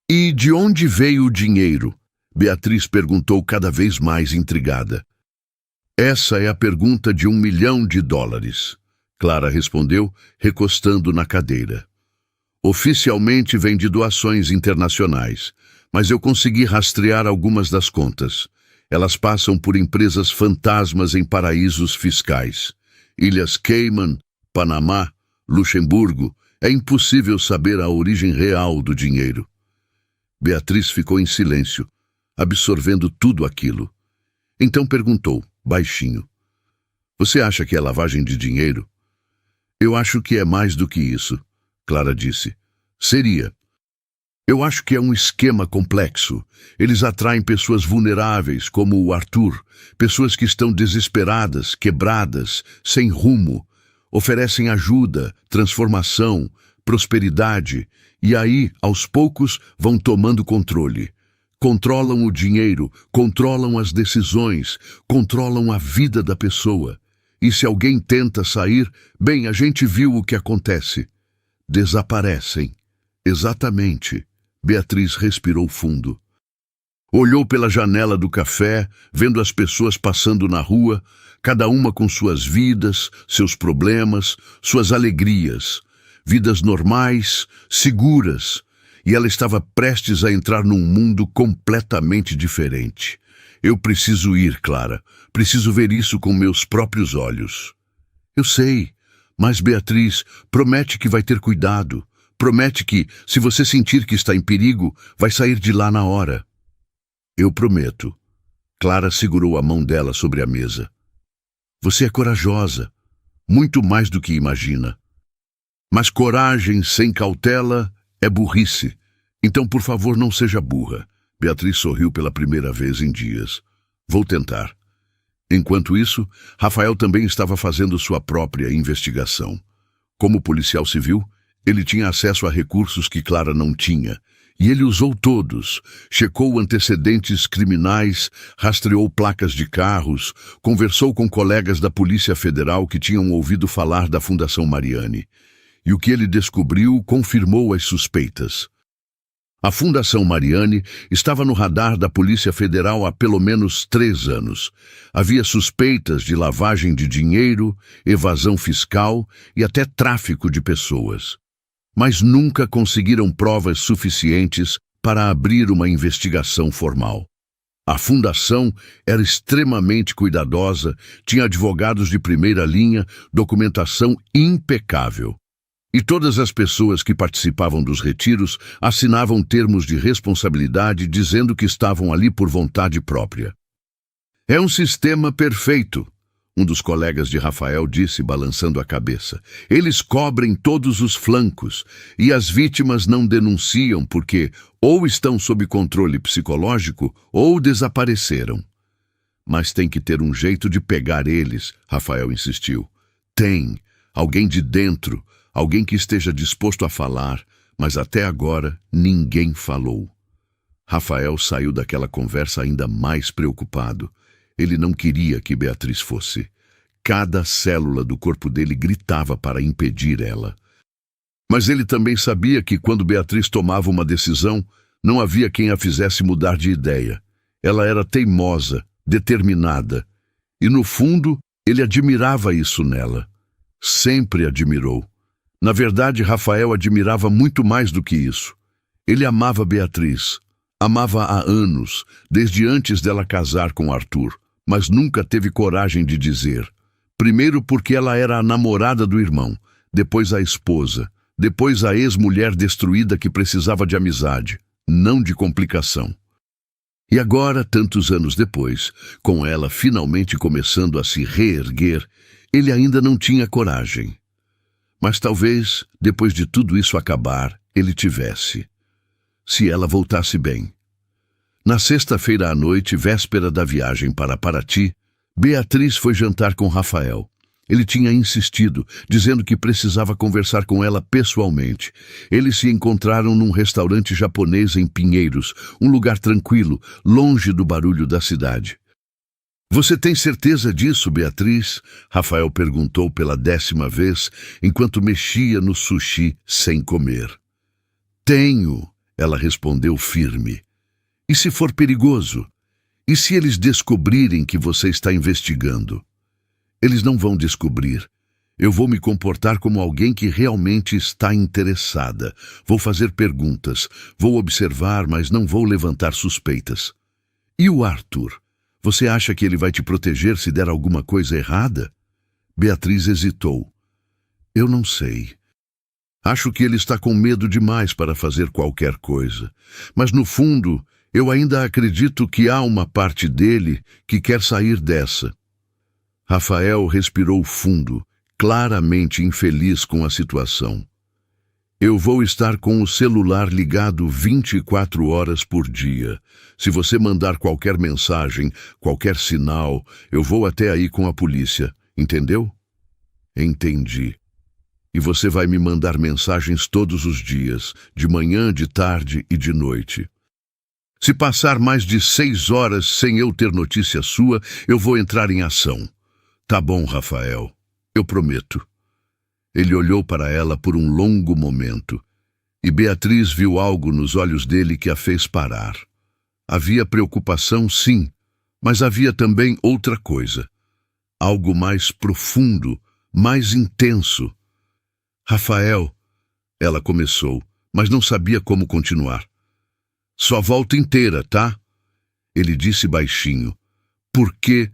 E de onde veio o dinheiro? Beatriz perguntou cada vez mais intrigada. Essa é a pergunta de $1 milhão. Clara respondeu, recostando na cadeira. Oficialmente vem de doações internacionais, mas eu consegui rastrear algumas das contas. Elas passam por empresas fantasmas em paraísos fiscais. Ilhas Cayman, Panamá, Luxemburgo. É impossível saber a origem real do dinheiro. Beatriz ficou em silêncio, absorvendo tudo aquilo. Então perguntou, baixinho. Você acha que é lavagem de dinheiro? Eu acho que é mais do que isso, Clara disse. Seria. Eu acho que é um esquema complexo. Eles atraem pessoas vulneráveis, como o Arthur, pessoas que estão desesperadas, quebradas, sem rumo. Oferecem ajuda, transformação, prosperidade, e aí, aos poucos, vão tomando controle. Controlam o dinheiro, controlam as decisões, controlam a vida da pessoa. E se alguém tenta sair, bem, a gente viu o que acontece. Desaparecem. Exatamente. Beatriz respirou fundo. Olhou pela janela do café, vendo as pessoas passando na rua, cada uma com suas vidas, seus problemas, suas alegrias. Vidas normais, seguras. E ela estava prestes a entrar num mundo completamente diferente. Eu preciso ir, Clara. Preciso ver isso com meus próprios olhos. Eu sei, mas Beatriz, promete que vai ter cuidado. Promete que, se você sentir que está em perigo, vai sair de lá na hora. Eu prometo. Clara segurou a mão dela sobre a mesa. Você é corajosa, muito mais do que imagina. Mas coragem sem cautela é burrice. Então, por favor, não seja burra. Beatriz sorriu pela primeira vez em dias. Vou tentar. Enquanto isso, Rafael também estava fazendo sua própria investigação. Como policial civil, ele tinha acesso a recursos que Clara não tinha. E ele usou todos, checou antecedentes criminais, rastreou placas de carros, conversou com colegas da Polícia Federal que tinham ouvido falar da Fundação Mariani. E o que ele descobriu confirmou as suspeitas. A Fundação Mariani estava no radar da Polícia Federal há pelo menos 3 anos. Havia suspeitas de lavagem de dinheiro, evasão fiscal e até tráfico de pessoas. Mas nunca conseguiram provas suficientes para abrir uma investigação formal. A fundação era extremamente cuidadosa, tinha advogados de primeira linha, documentação impecável. E todas as pessoas que participavam dos retiros assinavam termos de responsabilidade dizendo que estavam ali por vontade própria. É um sistema perfeito. Um dos colegas de Rafael disse, balançando a cabeça. Eles cobrem todos os flancos e as vítimas não denunciam porque ou estão sob controle psicológico ou desapareceram. Mas tem que ter um jeito de pegar eles, Rafael insistiu. Tem. Alguém de dentro, alguém que esteja disposto a falar, mas até agora ninguém falou. Rafael saiu daquela conversa ainda mais preocupado. Ele não queria que Beatriz fosse. Cada célula do corpo dele gritava para impedir ela. Mas ele também sabia que quando Beatriz tomava uma decisão, não havia quem a fizesse mudar de ideia. Ela era teimosa, determinada. E no fundo, ele admirava isso nela. Sempre admirou. Na verdade, Rafael admirava muito mais do que isso. Ele amava Beatriz. Amava há anos, desde antes dela casar com Arthur. Mas nunca teve coragem de dizer. Primeiro porque ela era a namorada do irmão, depois a esposa, depois a ex-mulher destruída que precisava de amizade, não de complicação. E agora, tantos anos depois, com ela finalmente começando a se reerguer, ele ainda não tinha coragem. Mas talvez, depois de tudo isso acabar, ele tivesse. Se ela voltasse bem. Na sexta-feira à noite, véspera da viagem para Paraty, Beatriz foi jantar com Rafael. Ele tinha insistido, dizendo que precisava conversar com ela pessoalmente. Eles se encontraram num restaurante japonês em Pinheiros, um lugar tranquilo, longe do barulho da cidade. Você tem certeza disso, Beatriz? Rafael perguntou pela 10ª vez, enquanto mexia no sushi sem comer. Tenho, ela respondeu firme. E se for perigoso? E se eles descobrirem que você está investigando? Eles não vão descobrir. Eu vou me comportar como alguém que realmente está interessada. Vou fazer perguntas, vou observar, mas não vou levantar suspeitas. E o Arthur? Você acha que ele vai te proteger se der alguma coisa errada? Beatriz hesitou. Eu não sei. Acho que ele está com medo demais para fazer qualquer coisa. Mas no fundo, eu ainda acredito que há uma parte dele que quer sair dessa. Rafael respirou fundo, claramente infeliz com a situação. Eu vou estar com o celular ligado 24 horas por dia. Se você mandar qualquer mensagem, qualquer sinal, eu vou até aí com a polícia. Entendeu? Entendi. E você vai me mandar mensagens todos os dias, de manhã, de tarde e de noite. Se passar mais de 6 horas sem eu ter notícia sua, eu vou entrar em ação. Tá bom, Rafael, eu prometo. Ele olhou para ela por um longo momento, e Beatriz viu algo nos olhos dele que a fez parar. Havia preocupação, sim, mas havia também outra coisa. Algo mais profundo, mais intenso. Rafael, ela começou, mas não sabia como continuar. Só volta inteira, tá? Ele disse baixinho. Por quê?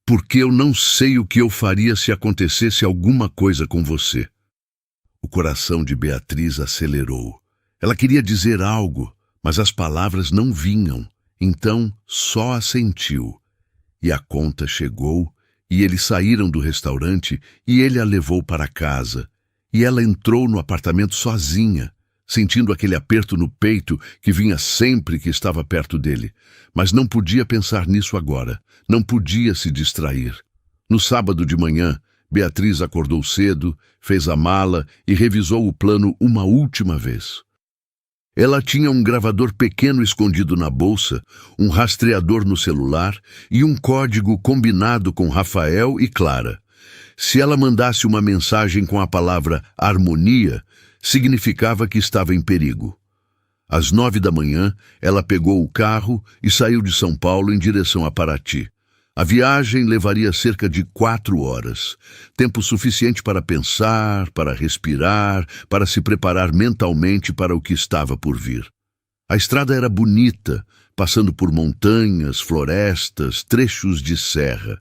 Porque eu não sei o que eu faria se acontecesse alguma coisa com você. O coração de Beatriz acelerou. Ela queria dizer algo, mas as palavras não vinham. Então só assentiu. E a conta chegou, e eles saíram do restaurante, e ele a levou para casa. E ela entrou no apartamento sozinha, sentindo aquele aperto no peito que vinha sempre que estava perto dele. Mas não podia pensar nisso agora, não podia se distrair. No sábado de manhã, Beatriz acordou cedo, fez a mala e revisou o plano uma última vez. Ela tinha um gravador pequeno escondido na bolsa, um rastreador no celular e um código combinado com Rafael e Clara. Se ela mandasse uma mensagem com a palavra harmonia, significava que estava em perigo. Às 9 da manhã, ela pegou o carro e saiu de São Paulo em direção a Paraty. A viagem levaria cerca de 4 horas, tempo suficiente para pensar, para respirar, para se preparar mentalmente para o que estava por vir. A estrada era bonita, passando por montanhas, florestas, trechos de serra.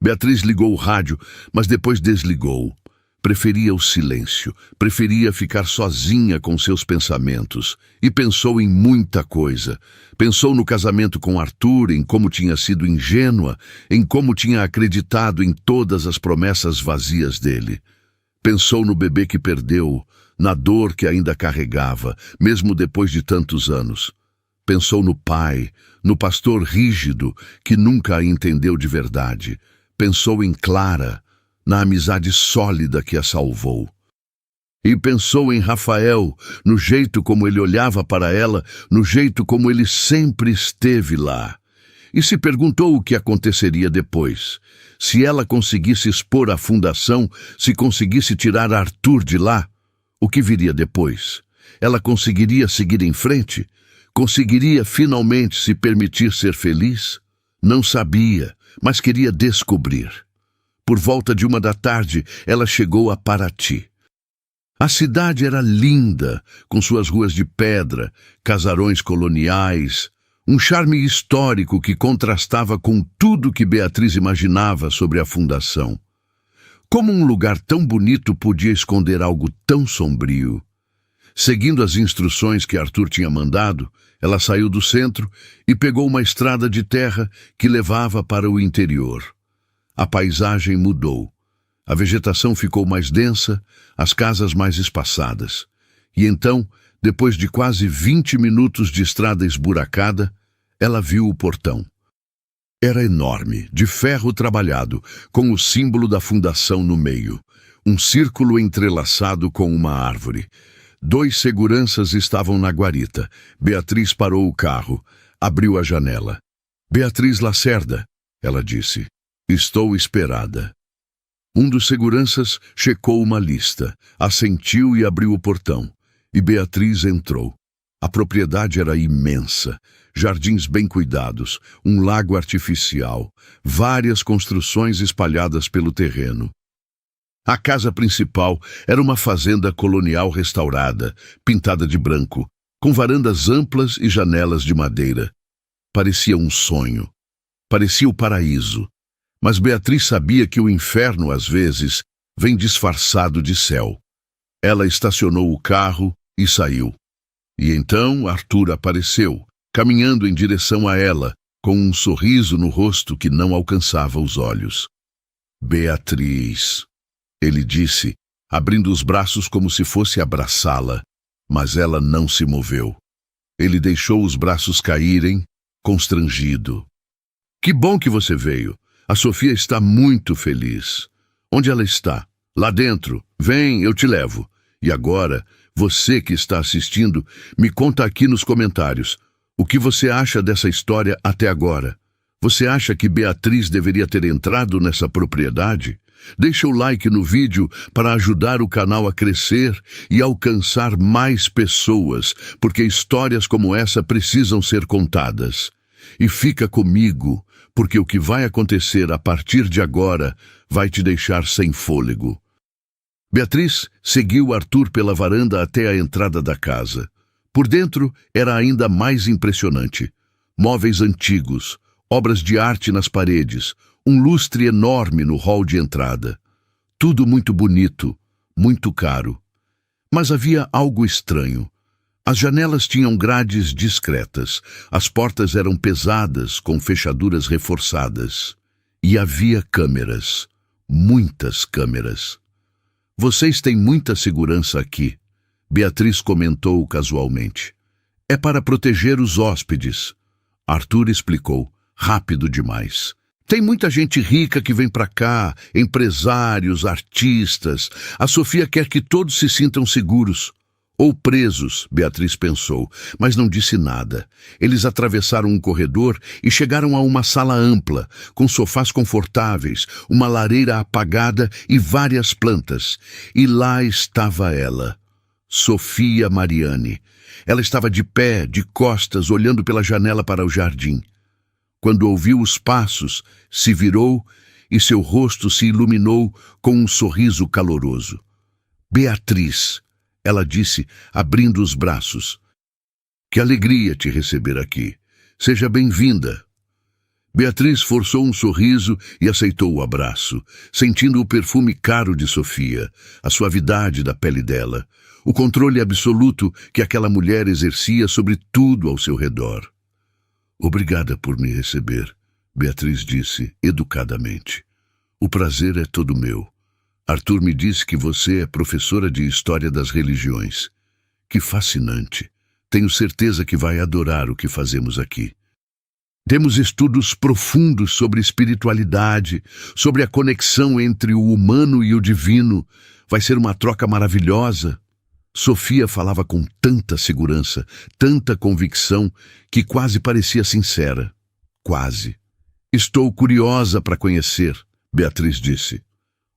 Beatriz ligou o rádio, mas depois desligou. Preferia o silêncio, preferia ficar sozinha com seus pensamentos. E pensou em muita coisa. Pensou no casamento com Arthur, em como tinha sido ingênua, em como tinha acreditado em todas as promessas vazias dele. Pensou no bebê que perdeu, na dor que ainda carregava, mesmo depois de tantos anos. Pensou no pai, no pastor rígido, que nunca a entendeu de verdade. Pensou em Clara, na amizade sólida que a salvou. E pensou em Rafael, no jeito como ele olhava para ela, no jeito como ele sempre esteve lá. E se perguntou o que aconteceria depois. Se ela conseguisse expor a fundação, se conseguisse tirar Arthur de lá, o que viria depois? Ela conseguiria seguir em frente? Conseguiria finalmente se permitir ser feliz? Não sabia, mas queria descobrir. Por volta de 1 da tarde, ela chegou a Paraty. A cidade era linda, com suas ruas de pedra, casarões coloniais, um charme histórico que contrastava com tudo que Beatriz imaginava sobre a fundação. Como um lugar tão bonito podia esconder algo tão sombrio? Seguindo as instruções que Arthur tinha mandado, ela saiu do centro e pegou uma estrada de terra que levava para o interior. A paisagem mudou. A vegetação ficou mais densa, as casas mais espaçadas. E então, depois de quase 20 minutos de estrada esburacada, ela viu o portão. Era enorme, de ferro trabalhado, com o símbolo da fundação no meio. Um círculo entrelaçado com uma árvore. 2 seguranças estavam na guarita. Beatriz parou o carro, abriu a janela. "Beatriz Lacerda", ela disse. "Estou esperada." Um dos seguranças checou uma lista, assentiu e abriu o portão. E Beatriz entrou. A propriedade era imensa. Jardins bem cuidados, um lago artificial, várias construções espalhadas pelo terreno. A casa principal era uma fazenda colonial restaurada, pintada de branco, com varandas amplas e janelas de madeira. Parecia um sonho. Parecia o paraíso. Mas Beatriz sabia que o inferno, às vezes, vem disfarçado de céu. Ela estacionou o carro e saiu. E então Arthur apareceu, caminhando em direção a ela, com um sorriso no rosto que não alcançava os olhos. "Beatriz", ele disse, abrindo os braços como se fosse abraçá-la, mas ela não se moveu. Ele deixou os braços caírem, constrangido. "Que bom que você veio. A Sofia está muito feliz." "Onde ela está?" "Lá dentro. Vem, eu te levo. E agora, você que está assistindo, me conta aqui nos comentários. O que você acha dessa história até agora? Você acha que Beatriz deveria ter entrado nessa propriedade? Deixa o like no vídeo para ajudar o canal a crescer e alcançar mais pessoas, porque histórias como essa precisam ser contadas. E fica comigo, porque o que vai acontecer a partir de agora vai te deixar sem fôlego. Beatriz seguiu Arthur pela varanda até a entrada da casa. Por dentro era ainda mais impressionante. Móveis antigos, obras de arte nas paredes, um lustre enorme no hall de entrada. Tudo muito bonito, muito caro. Mas havia algo estranho. As janelas tinham grades discretas, as portas eram pesadas, com fechaduras reforçadas. E havia câmeras, muitas câmeras. Vocês têm muita segurança aqui, Beatriz comentou casualmente. É para proteger os hóspedes. Arthur explicou, rápido demais. Tem muita gente rica que vem para cá, empresários, artistas. A Sofia quer que todos se sintam seguros. Ou presos, Beatriz pensou, mas não disse nada. Eles atravessaram um corredor e chegaram a uma sala ampla, com sofás confortáveis, uma lareira apagada e várias plantas. E lá estava ela, Sofia Mariani. Ela estava de pé, de costas, olhando pela janela para o jardim. Quando ouviu os passos, se virou e seu rosto se iluminou com um sorriso caloroso. Beatriz, ela disse, abrindo os braços. Que alegria te receber aqui. Seja bem-vinda. Beatriz forçou um sorriso e aceitou o abraço, sentindo o perfume caro de Sofia, a suavidade da pele dela, o controle absoluto que aquela mulher exercia sobre tudo ao seu redor. Obrigada por me receber, Beatriz disse, educadamente. O prazer é todo meu. Arthur me disse que você é professora de História das Religiões. Que fascinante. Tenho certeza que vai adorar o que fazemos aqui. Temos estudos profundos sobre espiritualidade, sobre a conexão entre o humano e o divino. Vai ser uma troca maravilhosa. Sofia falava com tanta segurança, tanta convicção, que quase parecia sincera. Quase. Estou curiosa para conhecer, Beatriz disse.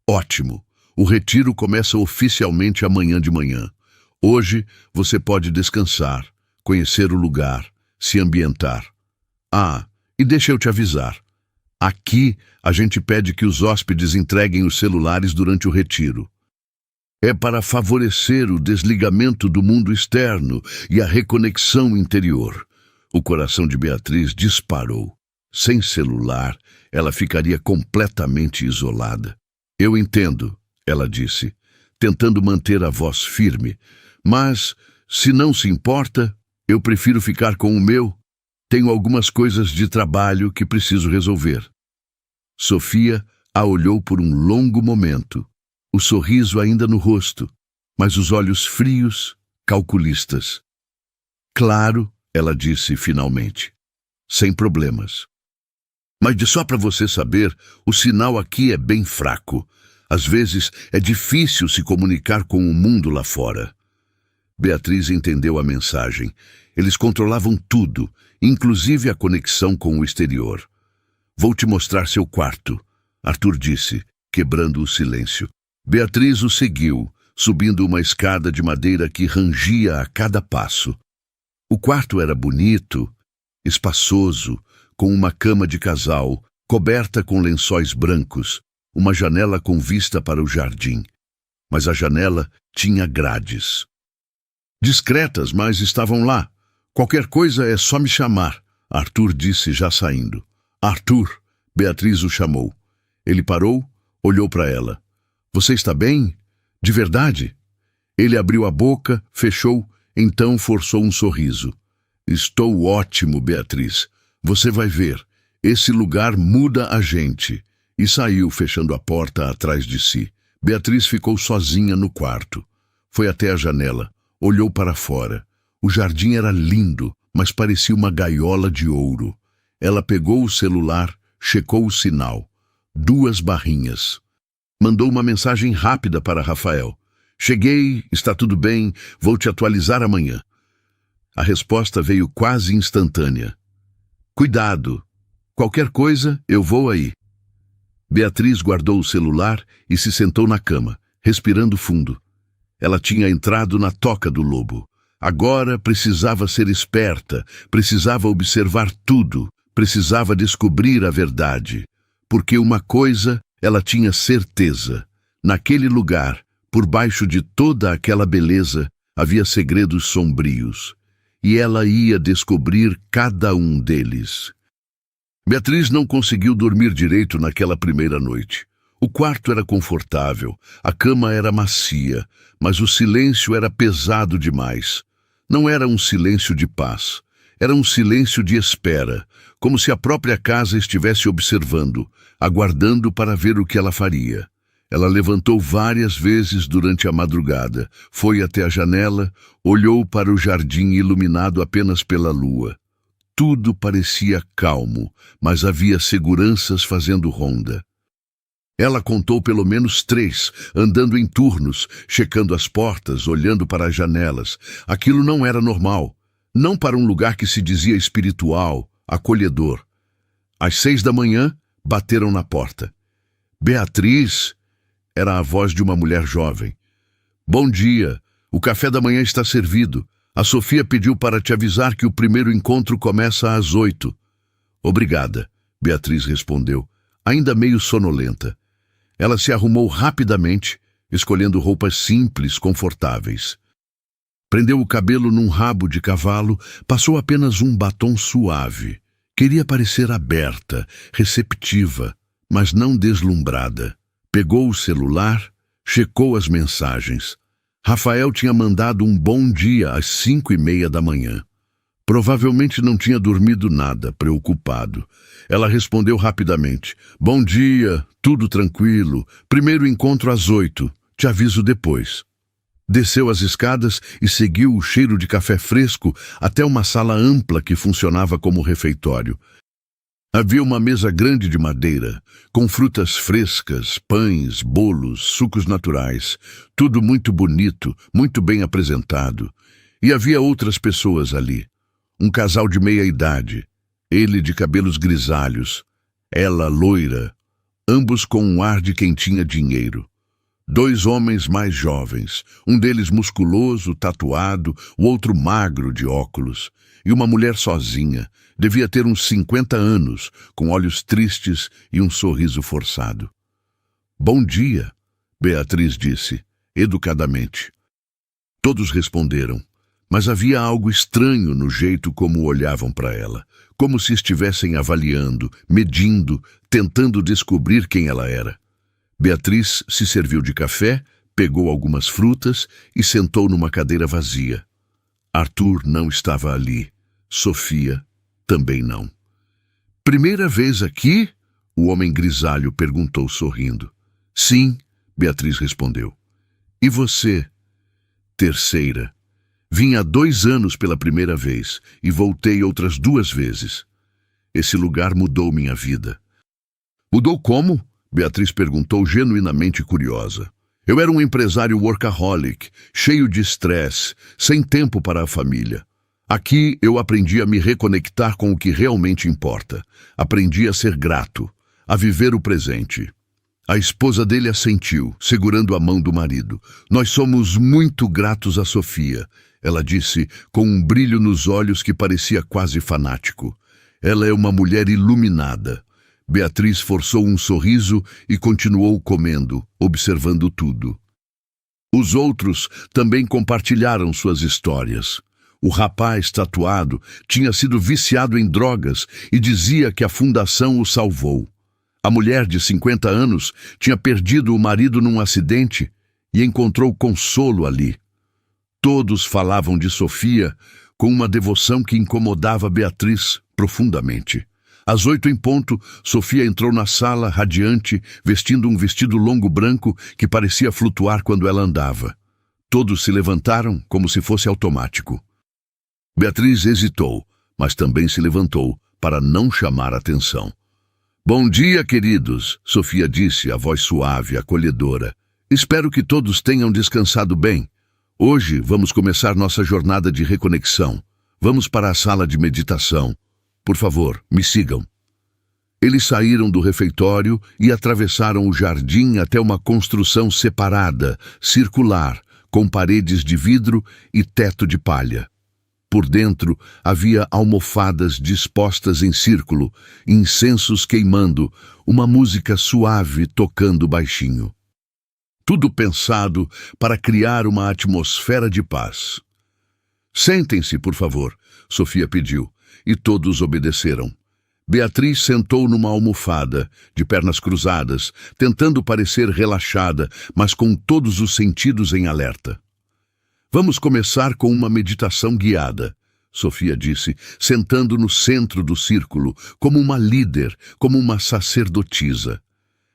Ótimo. O retiro começa oficialmente amanhã de manhã. Hoje você pode descansar, conhecer o lugar, se ambientar. Ah, e deixa eu te avisar. Aqui a gente pede que os hóspedes entreguem os celulares durante o retiro. É para favorecer o desligamento do mundo externo e a reconexão interior. O coração de Beatriz disparou. Sem celular, ela ficaria completamente isolada. Eu entendo, ela disse, tentando manter a voz firme. Mas, se não se importa, eu prefiro ficar com o meu. Tenho algumas coisas de trabalho que preciso resolver. Sofia a olhou por um longo momento. O sorriso ainda no rosto, mas os olhos frios, calculistas. Claro, ela disse finalmente. Sem problemas. Mas só para você saber, o sinal aqui é bem fraco. Às vezes é difícil se comunicar com o mundo lá fora. Beatriz entendeu a mensagem. Eles controlavam tudo, inclusive a conexão com o exterior. Vou te mostrar seu quarto, Arthur disse, quebrando o silêncio. Beatriz o seguiu, subindo uma escada de madeira que rangia a cada passo. O quarto era bonito, espaçoso, com uma cama de casal, coberta com lençóis brancos, uma janela com vista para o jardim. Mas a janela tinha grades. Discretas, mas estavam lá. Qualquer coisa é só me chamar, Arthur disse já saindo. Arthur, Beatriz o chamou. Ele parou, olhou para ela. Você está bem? De verdade? Ele abriu a boca, fechou, então forçou um sorriso. Estou ótimo, Beatriz. Você vai ver. Esse lugar muda a gente. E saiu, fechando a porta atrás de si. Beatriz ficou sozinha no quarto. Foi até a janela. Olhou para fora. O jardim era lindo, mas parecia uma gaiola de ouro. Ela pegou o celular, checou o sinal. 2 barrinhas. Mandou uma mensagem rápida para Rafael. Cheguei, está tudo bem, vou te atualizar amanhã. A resposta veio quase instantânea. Cuidado, Qualquer coisa, eu vou aí. Beatriz guardou o celular e se sentou na cama, respirando fundo. Ela tinha entrado na toca do lobo. Agora precisava ser esperta, precisava observar tudo, precisava descobrir a verdade. Porque uma coisa ela tinha certeza: naquele lugar, por baixo de toda aquela beleza, havia segredos sombrios. E ela ia descobrir cada um deles. Beatriz não conseguiu dormir direito naquela primeira noite. O quarto era confortável, a cama era macia, mas o silêncio era pesado demais. Não era um silêncio de paz, era um silêncio de espera, como se a própria casa estivesse observando, aguardando para ver o que ela faria. Ela levantou várias vezes durante a madrugada, foi até a janela, olhou para o jardim iluminado apenas pela lua. Tudo parecia calmo, mas havia seguranças fazendo ronda. Ela contou pelo menos 3, andando em turnos, checando as portas, olhando para as janelas. Aquilo não era normal, não para um lugar que se dizia espiritual, acolhedor. Às 6 da manhã, bateram na porta. Beatriz era a voz de uma mulher jovem. Bom dia, o café da manhã está servido. A Sofia pediu para te avisar que o primeiro encontro começa às 8. Obrigada, Beatriz respondeu, ainda meio sonolenta. Ela se arrumou rapidamente, escolhendo roupas simples, confortáveis. Prendeu o cabelo num rabo de cavalo, passou apenas um batom suave. Queria parecer aberta, receptiva, mas não deslumbrada. Pegou o celular, checou as mensagens. Rafael tinha mandado um bom dia às 5:30 da manhã. Provavelmente não tinha dormido nada, preocupado. Ela respondeu rapidamente. Bom dia, tudo tranquilo. Primeiro encontro às 8. Te aviso depois. Desceu as escadas e seguiu o cheiro de café fresco até uma sala ampla que funcionava como refeitório. Havia uma mesa grande de madeira, com frutas frescas, pães, bolos, sucos naturais, tudo muito bonito, muito bem apresentado. E havia outras pessoas ali. Um casal de meia-idade, ele de cabelos grisalhos, ela loira, ambos com um ar de quem tinha dinheiro. 2 homens mais jovens, um deles musculoso, tatuado, o outro magro, de óculos, e uma mulher sozinha, devia ter uns 50 anos, com olhos tristes e um sorriso forçado. Bom dia, Beatriz disse, educadamente. Todos responderam, mas havia algo estranho no jeito como olhavam para ela, como se estivessem avaliando, medindo, tentando descobrir quem ela era. Beatriz se serviu de café, pegou algumas frutas e sentou numa cadeira vazia. Arthur não estava ali. Sofia também não. Primeira vez aqui? O homem grisalho perguntou sorrindo. Sim, Beatriz respondeu. E você? Terceira. Vim há 2 anos pela primeira vez e voltei outras 2 vezes. Esse lugar mudou minha vida. Mudou como? Beatriz perguntou, genuinamente curiosa. Eu era um empresário workaholic, cheio de estresse, sem tempo para a família. Aqui eu aprendi a me reconectar com o que realmente importa. Aprendi a ser grato, a viver o presente. A esposa dele assentiu, segurando a mão do marido. Nós somos muito gratos a Sofia, ela disse, com um brilho nos olhos que parecia quase fanático. Ela é uma mulher iluminada. Beatriz forçou um sorriso e continuou comendo, observando tudo. Os outros também compartilharam suas histórias. O rapaz tatuado tinha sido viciado em drogas e dizia que a fundação o salvou. A mulher de 50 anos tinha perdido o marido num acidente e encontrou consolo ali. Todos falavam de Sofia com uma devoção que incomodava Beatriz profundamente. Às 8 em ponto, Sofia entrou na sala, radiante, vestindo um vestido longo branco que parecia flutuar quando ela andava. Todos se levantaram como se fosse automático. Beatriz hesitou, mas também se levantou para não chamar atenção. Bom dia, queridos, Sofia disse, a voz suave, acolhedora. Espero que todos tenham descansado bem. Hoje vamos começar nossa jornada de reconexão. Vamos para a sala de meditação. Por favor, me sigam. Eles saíram do refeitório e atravessaram o jardim até uma construção separada, circular, com paredes de vidro e teto de palha. Por dentro havia almofadas dispostas em círculo, incensos queimando, uma música suave tocando baixinho. Tudo pensado para criar uma atmosfera de paz. "Sentem-se, por favor", Sofia pediu, e todos obedeceram. Beatriz sentou numa almofada, de pernas cruzadas, tentando parecer relaxada, mas com todos os sentidos em alerta. "Vamos começar com uma meditação guiada", Sofia disse, sentando no centro do círculo, como uma líder, como uma sacerdotisa.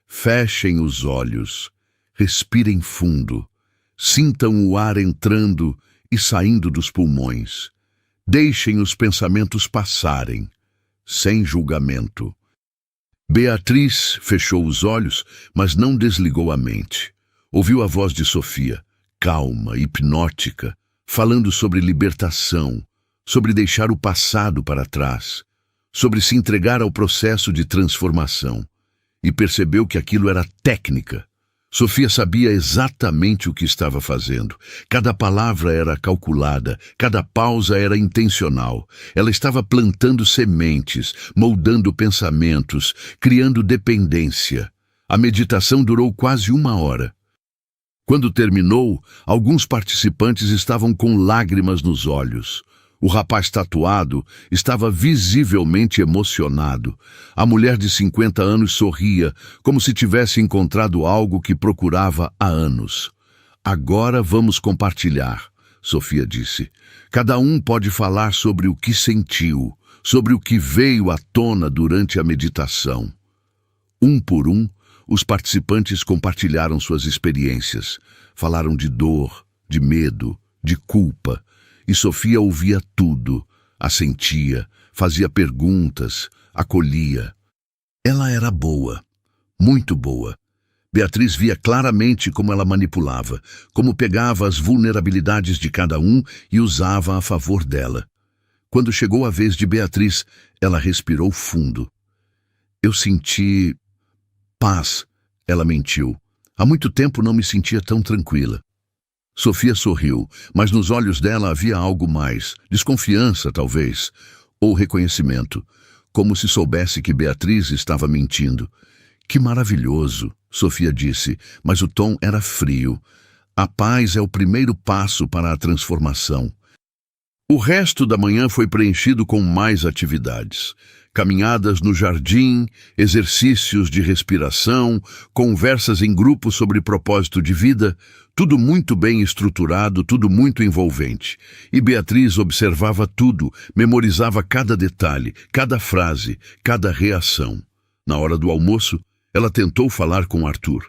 "Fechem os olhos, respirem fundo, sintam o ar entrando e saindo dos pulmões. Deixem os pensamentos passarem, sem julgamento." Beatriz fechou os olhos, mas não desligou a mente. Ouviu a voz de Sofia, calma, hipnótica, falando sobre libertação, sobre deixar o passado para trás, sobre se entregar ao processo de transformação. E percebeu que aquilo era técnica. Sofia sabia exatamente o que estava fazendo. Cada palavra era calculada, cada pausa era intencional. Ela estava plantando sementes, moldando pensamentos, criando dependência. A meditação durou quase 1 hora. Quando terminou, alguns participantes estavam com lágrimas nos olhos. O rapaz tatuado estava visivelmente emocionado. A mulher de 50 anos sorria, como se tivesse encontrado algo que procurava há anos. "Agora vamos compartilhar", Sofia disse. "Cada um pode falar sobre o que sentiu, sobre o que veio à tona durante a meditação." Um por um, os participantes compartilharam suas experiências. Falaram de dor, de medo, de culpa. E Sofia ouvia tudo, assentia, fazia perguntas, acolhia. Ela era boa, muito boa. Beatriz via claramente como ela manipulava, como pegava as vulnerabilidades de cada um e usava a favor dela. Quando chegou a vez de Beatriz, ela respirou fundo. "Eu senti paz", ela mentiu. "Há muito tempo não me sentia tão tranquila." Sofia sorriu, mas nos olhos dela havia algo mais, desconfiança, talvez, ou reconhecimento, como se soubesse que Beatriz estava mentindo. "Que maravilhoso", Sofia disse, mas o tom era frio. "A paz é o primeiro passo para a transformação." O resto da manhã foi preenchido com mais atividades. Caminhadas no jardim, exercícios de respiração, conversas em grupo sobre propósito de vida, tudo muito bem estruturado, tudo muito envolvente. E Beatriz observava tudo, memorizava cada detalhe, cada frase, cada reação. Na hora do almoço, ela tentou falar com Arthur.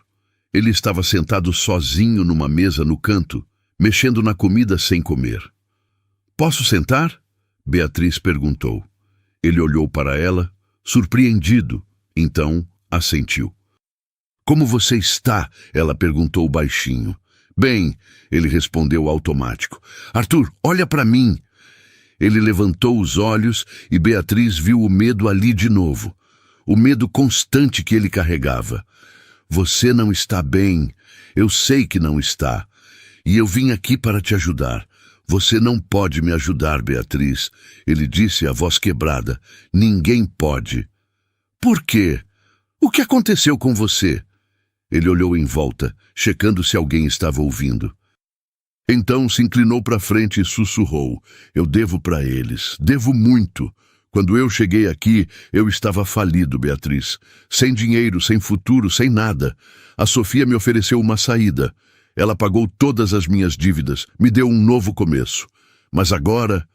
Ele estava sentado sozinho numa mesa no canto, mexendo na comida sem comer. "Posso sentar?" Beatriz perguntou. Ele olhou para ela, surpreendido, então assentiu. "Como você está?" ela perguntou baixinho. "Bem", ele respondeu automático. "Arthur, olha para mim." Ele levantou os olhos e Beatriz viu o medo ali de novo. O medo constante que ele carregava. "Você não está bem. Eu sei que não está. E eu vim aqui para te ajudar." "Você não pode me ajudar, Beatriz", ele disse, a voz quebrada. "Ninguém pode." "Por quê? O que aconteceu com você?" Ele olhou em volta, checando se alguém estava ouvindo. Então se inclinou para frente e sussurrou. "Eu devo para eles. Devo muito. Quando eu cheguei aqui, eu estava falido, Beatriz. Sem dinheiro, sem futuro, sem nada. A Sofia me ofereceu uma saída. Ela pagou todas as minhas dívidas, me deu um novo começo. Mas agora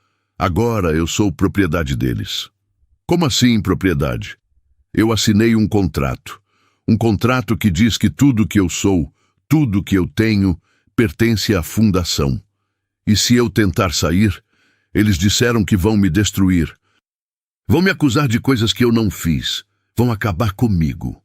eu sou propriedade deles." "Como assim propriedade?" "Eu assinei um contrato. Um contrato que diz que tudo que eu sou, tudo que eu tenho, pertence à fundação. E se eu tentar sair, eles disseram que vão me destruir. Vão me acusar de coisas que eu não fiz. Vão acabar comigo."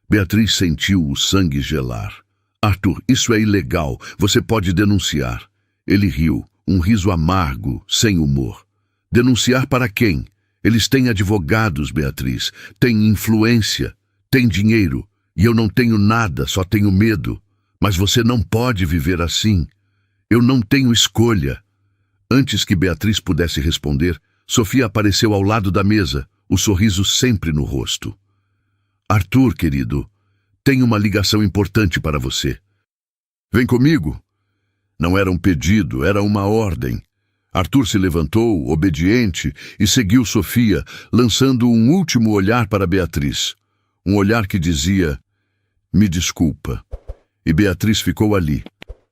Beatriz sentiu o sangue gelar. "Arthur, isso é ilegal. Você pode denunciar." Ele riu, um riso amargo, sem humor. "Denunciar para quem?" Eles têm advogados, Beatriz, têm influência, têm dinheiro, e eu não tenho nada, só tenho medo. Mas você não pode viver assim. Eu não tenho escolha. Antes que Beatriz pudesse responder, Sofia apareceu ao lado da mesa, o sorriso sempre no rosto. Arthur, querido, tenho uma ligação importante para você. Vem comigo. Não era um pedido, era uma ordem. Arthur se levantou, obediente, e seguiu Sofia, lançando um último olhar para Beatriz. Um olhar que dizia, me desculpa. E Beatriz ficou ali,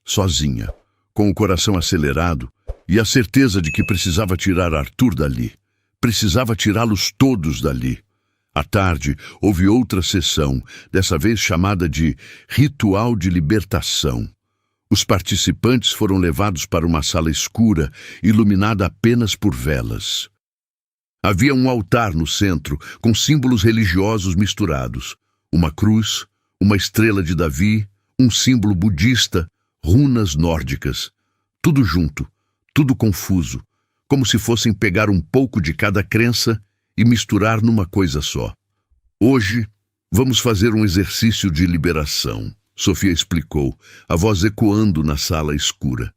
sozinha, com o coração acelerado e a certeza de que precisava tirar Arthur dali. Precisava tirá-los todos dali. À tarde, houve outra sessão, dessa vez chamada de Ritual de Libertação. Os participantes foram levados para uma sala escura, iluminada apenas por velas. Havia um altar no centro, com símbolos religiosos misturados. Uma cruz, uma estrela de Davi, um símbolo budista, runas nórdicas. Tudo junto, tudo confuso, como se fossem pegar um pouco de cada crença e misturar numa coisa só. Hoje, vamos fazer um exercício de liberação, Sofia explicou, a voz ecoando na sala escura.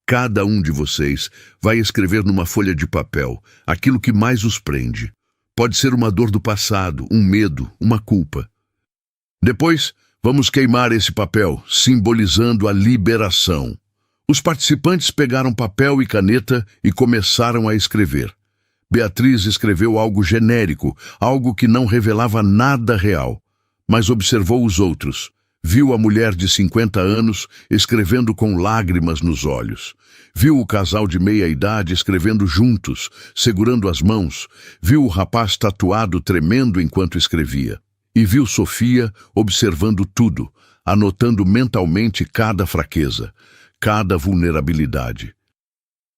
Cada um de vocês vai escrever numa folha de papel aquilo que mais os prende. Pode ser uma dor do passado, um medo, uma culpa. Depois, vamos queimar esse papel, simbolizando a liberação. Os participantes pegaram papel e caneta e começaram a escrever. Beatriz escreveu algo genérico, algo que não revelava nada real, mas observou os outros. Viu a mulher de 50 anos escrevendo com lágrimas nos olhos. Viu o casal de meia-idade escrevendo juntos, segurando as mãos. Viu o rapaz tatuado tremendo enquanto escrevia. E viu Sofia observando tudo, anotando mentalmente cada fraqueza, cada vulnerabilidade.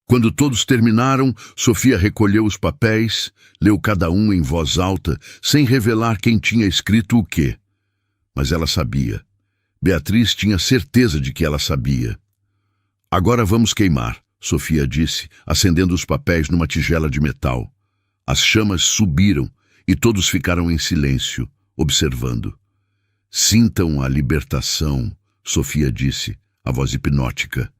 Quando todos terminaram, Sofia recolheu os papéis, leu cada um em voz alta, sem revelar quem tinha escrito o quê. Mas ela sabia. Beatriz tinha certeza de que ela sabia. Agora vamos queimar, Sofia disse, acendendo os papéis numa tigela de metal. As chamas subiram e todos ficaram em silêncio, observando. Sintam a libertação, Sofia disse, a voz hipnótica.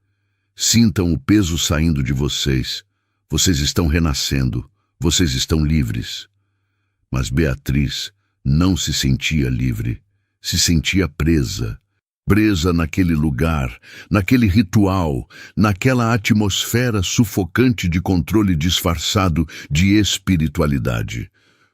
Sintam o peso saindo de vocês. Vocês estão renascendo. Vocês estão livres. Mas Beatriz não se sentia livre. Se sentia presa. Presa naquele lugar, naquele ritual, naquela atmosfera sufocante de controle disfarçado de espiritualidade.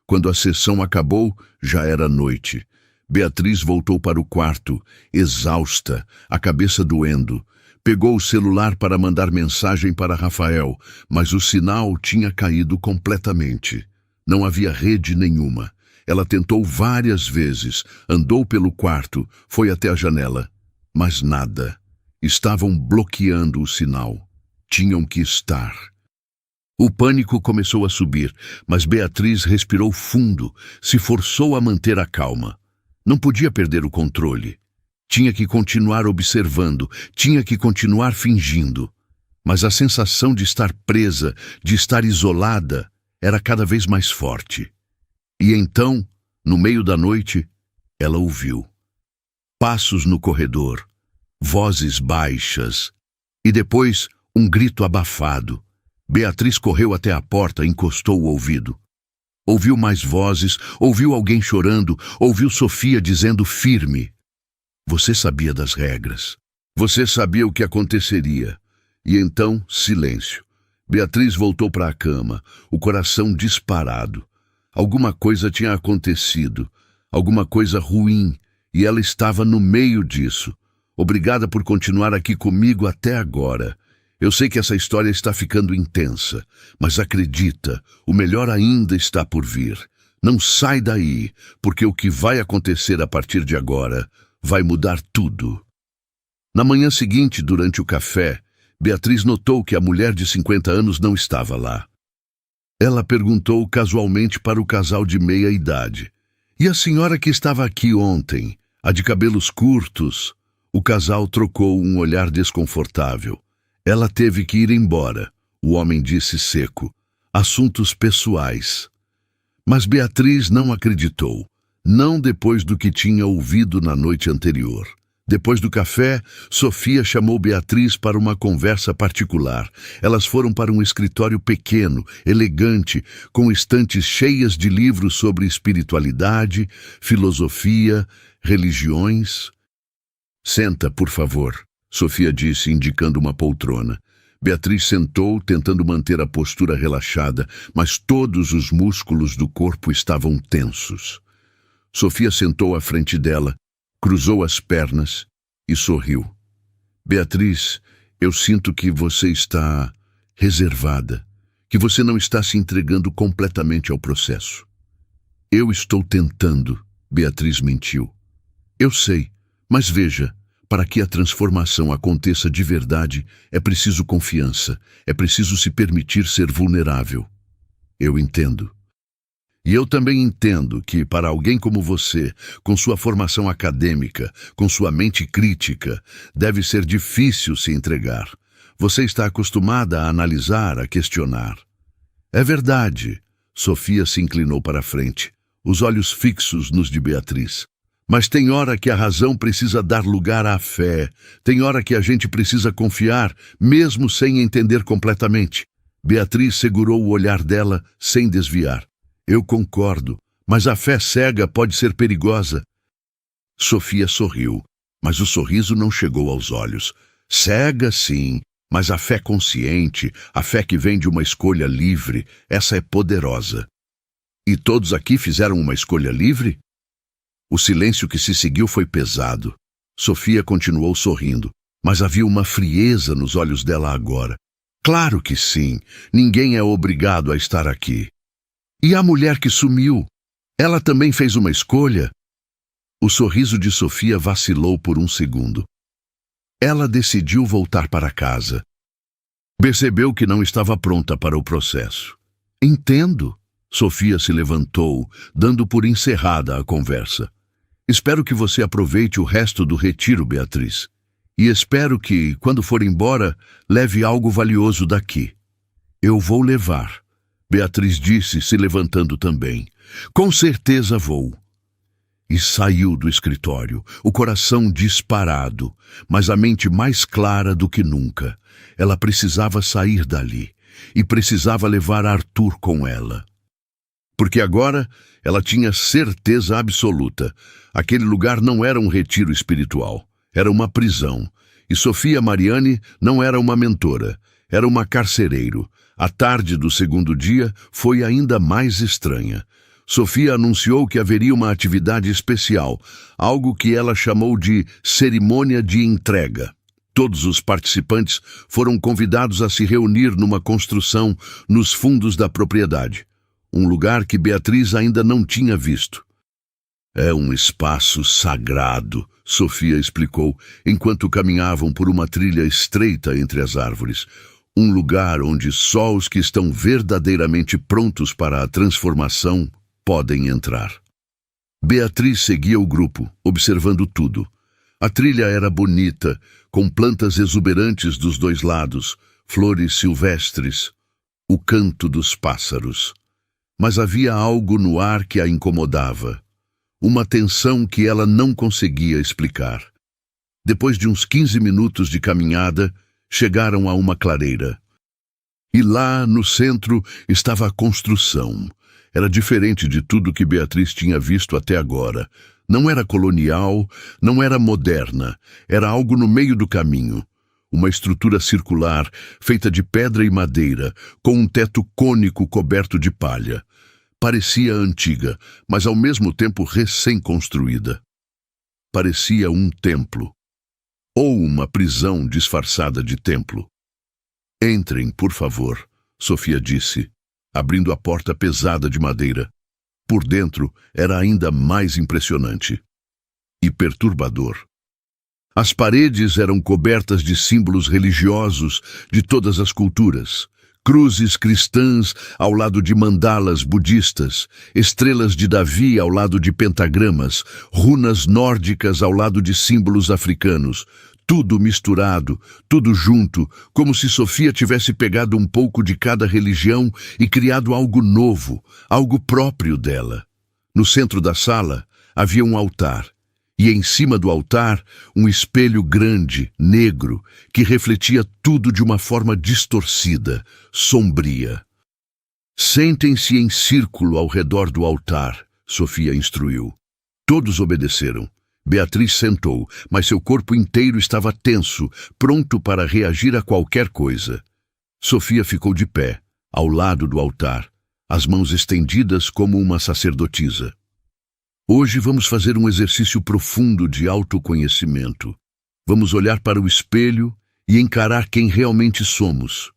Quando a sessão acabou, já era noite. Beatriz voltou para o quarto, exausta, a cabeça doendo. Pegou o celular para mandar mensagem para Rafael, mas o sinal tinha caído completamente. Não havia rede nenhuma. Ela tentou várias vezes, andou pelo quarto, foi até a janela. Mas nada. Estavam bloqueando o sinal. Tinham que estar. O pânico começou a subir, mas Beatriz respirou fundo, se forçou a manter a calma. Não podia perder o controle. Tinha que continuar observando, tinha que continuar fingindo. Mas a sensação de estar presa, de estar isolada, era cada vez mais forte. E então, no meio da noite, ela ouviu. Passos no corredor, vozes baixas, e depois um grito abafado. Beatriz correu até a porta e encostou o ouvido. Ouviu mais vozes, ouviu alguém chorando, ouviu Sofia dizendo firme. Você sabia das regras. Você sabia o que aconteceria. E então, silêncio. Beatriz voltou para a cama, o coração disparado. Alguma coisa tinha acontecido, alguma coisa ruim, e ela estava no meio disso. Obrigada por continuar aqui comigo até agora. Eu sei que essa história está ficando intensa, mas acredita, o melhor ainda está por vir. Não sai daí, porque o que vai acontecer a partir de agora vai mudar tudo. Na manhã seguinte, durante o café, Beatriz notou que a mulher de 50 anos não estava lá. Ela perguntou casualmente para o casal de meia-idade. E a senhora que estava aqui ontem, a de cabelos curtos? O casal trocou um olhar desconfortável. Ela teve que ir embora, o homem disse seco. Assuntos pessoais. Mas Beatriz não acreditou. Não depois do que tinha ouvido na noite anterior. Depois do café, Sofia chamou Beatriz para uma conversa particular. Elas foram para um escritório pequeno, elegante, com estantes cheias de livros sobre espiritualidade, filosofia, religiões. "Senta, por favor", Sofia disse, indicando uma poltrona. Beatriz sentou, tentando manter a postura relaxada, mas todos os músculos do corpo estavam tensos. Sofia sentou à frente dela, cruzou as pernas e sorriu. "Beatriz, eu sinto que você está reservada, que você não está se entregando completamente ao processo." "Eu estou tentando", Beatriz mentiu. "Eu sei, mas veja, para que a transformação aconteça de verdade, é preciso confiança, é preciso se permitir ser vulnerável." "Eu entendo." "E eu também entendo que, para alguém como você, com sua formação acadêmica, com sua mente crítica, deve ser difícil se entregar. Você está acostumada a analisar, a questionar." "É verdade." Sofia se inclinou para a frente, os olhos fixos nos de Beatriz. "Mas tem hora que a razão precisa dar lugar à fé. Tem hora que a gente precisa confiar, mesmo sem entender completamente." Beatriz segurou o olhar dela sem desviar. "Eu concordo, mas a fé cega pode ser perigosa." Sofia sorriu, mas o sorriso não chegou aos olhos. "Cega, sim, mas a fé consciente, a fé que vem de uma escolha livre, essa é poderosa." "E todos aqui fizeram uma escolha livre?" O silêncio que se seguiu foi pesado. Sofia continuou sorrindo, mas havia uma frieza nos olhos dela agora. "Claro que sim, ninguém é obrigado a estar aqui." "E a mulher que sumiu? Ela também fez uma escolha?" O sorriso de Sofia vacilou por um segundo. Ela decidiu voltar para casa. Percebeu que não estava pronta para o processo. "Entendo." Sofia se levantou, dando por encerrada a conversa. "Espero que você aproveite o resto do retiro, Beatriz. E espero que, quando for embora, leve algo valioso daqui." "Eu vou levar," Beatriz disse, se levantando também. "Com certeza vou." E saiu do escritório, o coração disparado, mas a mente mais clara do que nunca. Ela precisava sair dali, e precisava levar Arthur com ela. Porque agora ela tinha certeza absoluta. Aquele lugar não era um retiro espiritual, era uma prisão. E Sofia Mariani não era uma mentora, era uma carcereiro. A tarde do segundo dia foi ainda mais estranha. Sofia anunciou que haveria uma atividade especial, algo que ela chamou de cerimônia de entrega. Todos os participantes foram convidados a se reunir numa construção nos fundos da propriedade, um lugar que Beatriz ainda não tinha visto. "É um espaço sagrado", Sofia explicou, enquanto caminhavam por uma trilha estreita entre as árvores. "Um lugar onde só os que estão verdadeiramente prontos para a transformação podem entrar." Beatriz seguia o grupo, observando tudo. A trilha era bonita, com plantas exuberantes dos dois lados, flores silvestres, o canto dos pássaros. Mas havia algo no ar que a incomodava, uma tensão que ela não conseguia explicar. Depois de uns 15 minutos de caminhada, chegaram a uma clareira. E lá, no centro, estava a construção. Era diferente de tudo que Beatriz tinha visto até agora. Não era colonial, não era moderna, era algo no meio do caminho. Uma estrutura circular, feita de pedra e madeira, com um teto cônico coberto de palha. Parecia antiga, mas ao mesmo tempo recém-construída. Parecia um templo. Ou uma prisão disfarçada de templo. "Entrem, por favor", Sofia disse, abrindo a porta pesada de madeira. Por dentro era ainda mais impressionante. E perturbador. As paredes eram cobertas de símbolos religiosos de todas as culturas. Cruzes cristãs ao lado de mandalas budistas, estrelas de Davi ao lado de pentagramas, runas nórdicas ao lado de símbolos africanos. tudo misturado, tudo junto, como se Sofia tivesse pegado um pouco de cada religião e criado algo novo, algo próprio dela. No centro da sala havia um altar, e em cima do altar um espelho grande, negro, que refletia tudo de uma forma distorcida, sombria. Sentem-se em círculo ao redor do altar, Sofia instruiu. Todos obedeceram. Beatriz sentou, mas seu corpo inteiro estava tenso, pronto para reagir a qualquer coisa. Sofia ficou de pé, ao lado do altar, as mãos estendidas como uma sacerdotisa. Hoje vamos fazer um exercício profundo de autoconhecimento. Vamos olhar para o espelho e encarar quem realmente somos.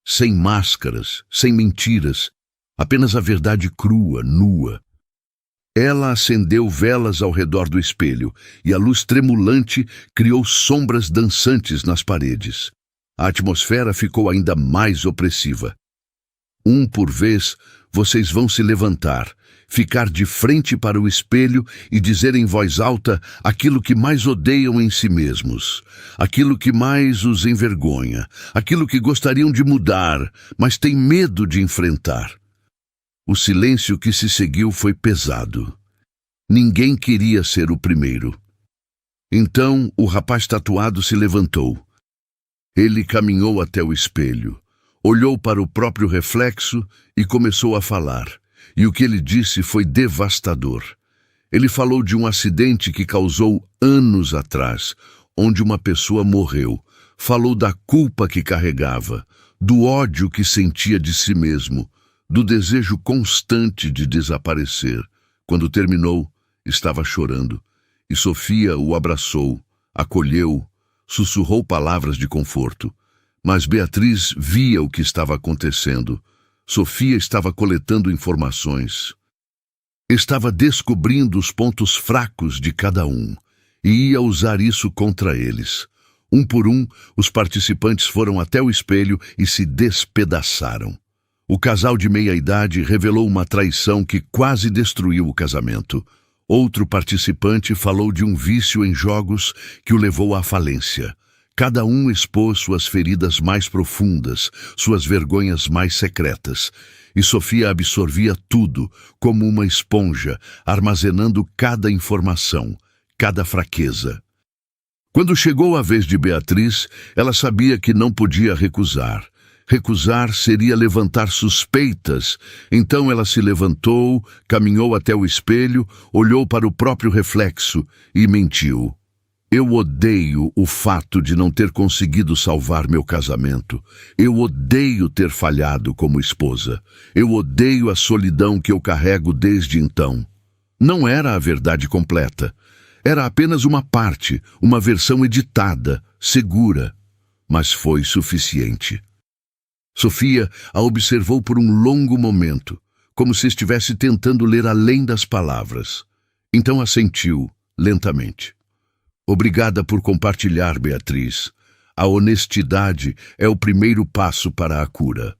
Sem máscaras, sem mentiras, apenas a verdade crua, nua. Ela acendeu velas ao redor do espelho e a luz tremulante criou sombras dançantes nas paredes. A atmosfera ficou ainda mais opressiva. Um por vez, vocês vão se levantar, ficar de frente para o espelho e dizer em voz alta aquilo que mais odeiam em si mesmos, aquilo que mais os envergonha, aquilo que gostariam de mudar, mas têm medo de enfrentar. O silêncio que se seguiu foi pesado. Ninguém queria ser o primeiro. Então o rapaz tatuado se levantou. Ele caminhou até o espelho, olhou para o próprio reflexo e começou a falar. E o que ele disse foi devastador. Ele falou de um acidente que causou anos atrás, onde uma pessoa morreu. Falou da culpa que carregava, do ódio que sentia de si mesmo, do desejo constante de desaparecer. Quando terminou, estava chorando, e Sofia o abraçou, acolheu, sussurrou palavras de conforto. Mas Beatriz via o que estava acontecendo. Sofia estava coletando informações. Estava descobrindo os pontos fracos de cada um, e ia usar isso contra eles. Um por um, os participantes foram até o espelho e se despedaçaram. O casal de meia-idade revelou uma traição que quase destruiu o casamento. Outro participante falou de um vício em jogos que o levou à falência. Cada um expôs suas feridas mais profundas, suas vergonhas mais secretas. E Sofia absorvia tudo, como uma esponja, armazenando cada informação, cada fraqueza. Quando chegou a vez de Beatriz, ela sabia que não podia recusar. Recusar seria levantar suspeitas. Então ela se levantou, caminhou até o espelho, olhou para o próprio reflexo e mentiu. Eu odeio o fato de não ter conseguido salvar meu casamento. Eu odeio ter falhado como esposa. Eu odeio a solidão que eu carrego desde então. Não era a verdade completa. Era apenas uma parte, uma versão editada, segura. Mas foi suficiente. Sofia a observou por um longo momento, como se estivesse tentando ler além das palavras. Então assentiu, lentamente. Obrigada por compartilhar, Beatriz. A honestidade é o primeiro passo para a cura.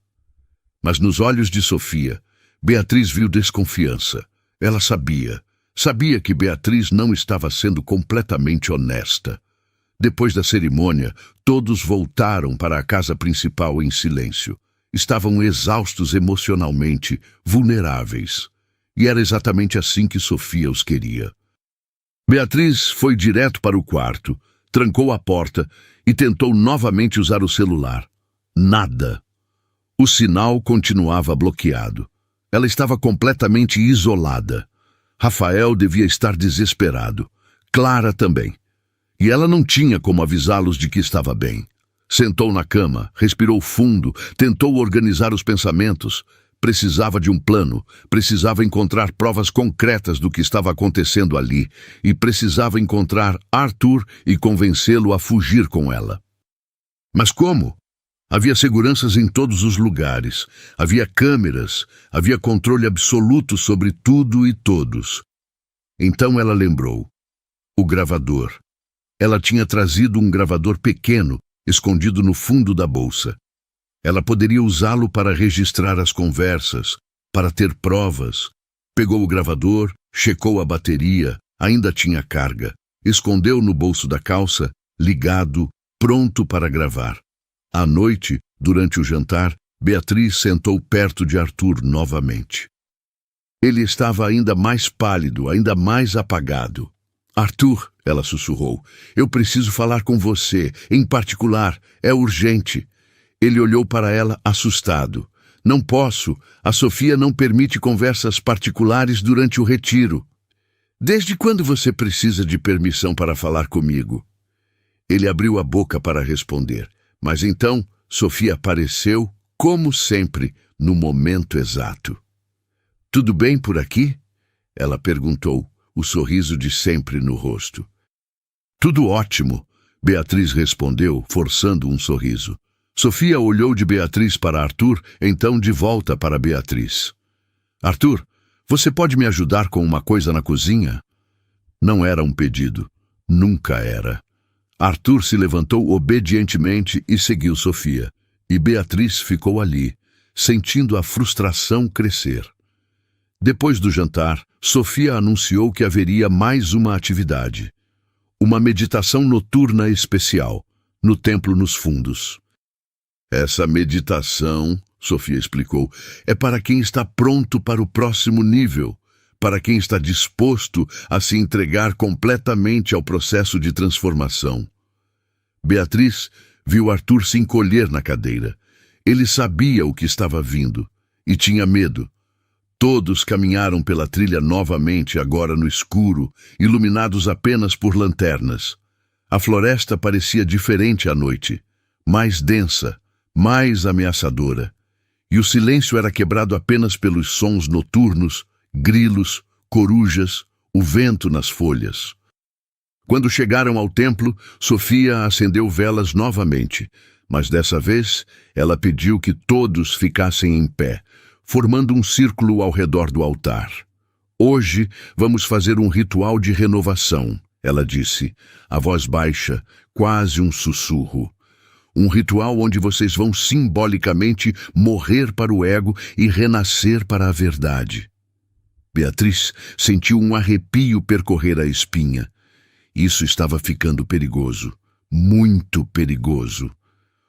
Mas nos olhos de Sofia, Beatriz viu desconfiança. Ela sabia que Beatriz não estava sendo completamente honesta. Depois da cerimônia, todos voltaram para a casa principal em silêncio. Estavam exaustos emocionalmente, vulneráveis. E era exatamente assim que Sofia os queria. Beatriz foi direto para o quarto, trancou a porta e tentou novamente usar o celular. Nada. O sinal continuava bloqueado. Ela estava completamente isolada. Rafael devia estar desesperado. Clara também. E ela não tinha como avisá-los de que estava bem. Sentou na cama, respirou fundo, tentou organizar os pensamentos. Precisava de um plano, precisava encontrar provas concretas do que estava acontecendo ali e precisava encontrar Arthur e convencê-lo a fugir com ela. Mas como? Havia seguranças em todos os lugares, havia câmeras, havia controle absoluto sobre tudo e todos. Então ela lembrou. O gravador. Ela tinha trazido um gravador pequeno, escondido no fundo da bolsa. Ela poderia usá-lo para registrar as conversas, para ter provas. Pegou o gravador, checou a bateria, ainda tinha carga. Escondeu no bolso da calça ligado, pronto para gravar. À noite, durante o jantar, Beatriz sentou perto de Arthur novamente. Ele estava ainda mais pálido, ainda mais apagado. Arthur, ela sussurrou, eu preciso falar com você, em particular, é urgente. Ele olhou para ela assustado. Não posso, a Sofia não permite conversas particulares durante o retiro. Desde quando você precisa de permissão para falar comigo? Ele abriu a boca para responder, mas então Sofia apareceu, como sempre, no momento exato. Tudo bem por aqui? Ela perguntou, o sorriso de sempre no rosto. Tudo ótimo, Beatriz respondeu, forçando um sorriso. Sofia olhou de Beatriz para Arthur, então de volta para Beatriz. Arthur, você pode me ajudar com uma coisa na cozinha? Não era um pedido. Nunca era. Arthur se levantou obedientemente e seguiu Sofia. E Beatriz ficou ali, sentindo a frustração crescer. Depois do jantar, Sofia anunciou que haveria mais uma atividade. Uma meditação noturna especial, no templo nos fundos. Essa meditação, Sofia explicou, é para quem está pronto para o próximo nível, para quem está disposto a se entregar completamente ao processo de transformação. Beatriz viu Arthur se encolher na cadeira. Ele sabia o que estava vindo e tinha medo. Todos caminharam pela trilha novamente, agora no escuro, iluminados apenas por lanternas. A floresta parecia diferente à noite, mais densa, mais ameaçadora. E o silêncio era quebrado apenas pelos sons noturnos, grilos, corujas, o vento nas folhas. Quando chegaram ao templo, Sofia acendeu velas novamente, mas dessa vez ela pediu que todos ficassem em pé, formando um círculo ao redor do altar. Hoje vamos fazer um ritual de renovação, ela disse, a voz baixa, quase um sussurro. Um ritual onde vocês vão simbolicamente morrer para o ego e renascer para a verdade. Beatriz sentiu um arrepio percorrer a espinha. Isso estava ficando perigoso, muito perigoso.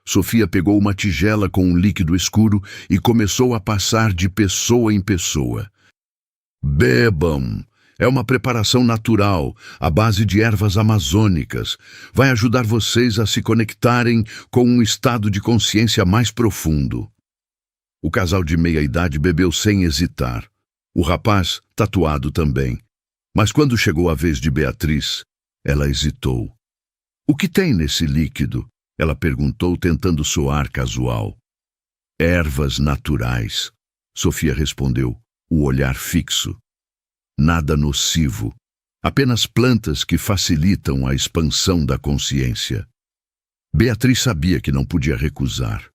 Sofia pegou uma tigela com um líquido escuro e começou a passar de pessoa em pessoa. Bebam! É uma preparação natural, à base de ervas amazônicas. Vai ajudar vocês a se conectarem com um estado de consciência mais profundo. O casal de meia-idade bebeu sem hesitar. O rapaz, tatuado também. Mas quando chegou a vez de Beatriz, ela hesitou. O que tem nesse líquido? Ela perguntou, tentando soar casual. Ervas naturais, Sofia respondeu, o olhar fixo. Nada nocivo, apenas plantas que facilitam a expansão da consciência. Beatriz sabia que não podia recusar.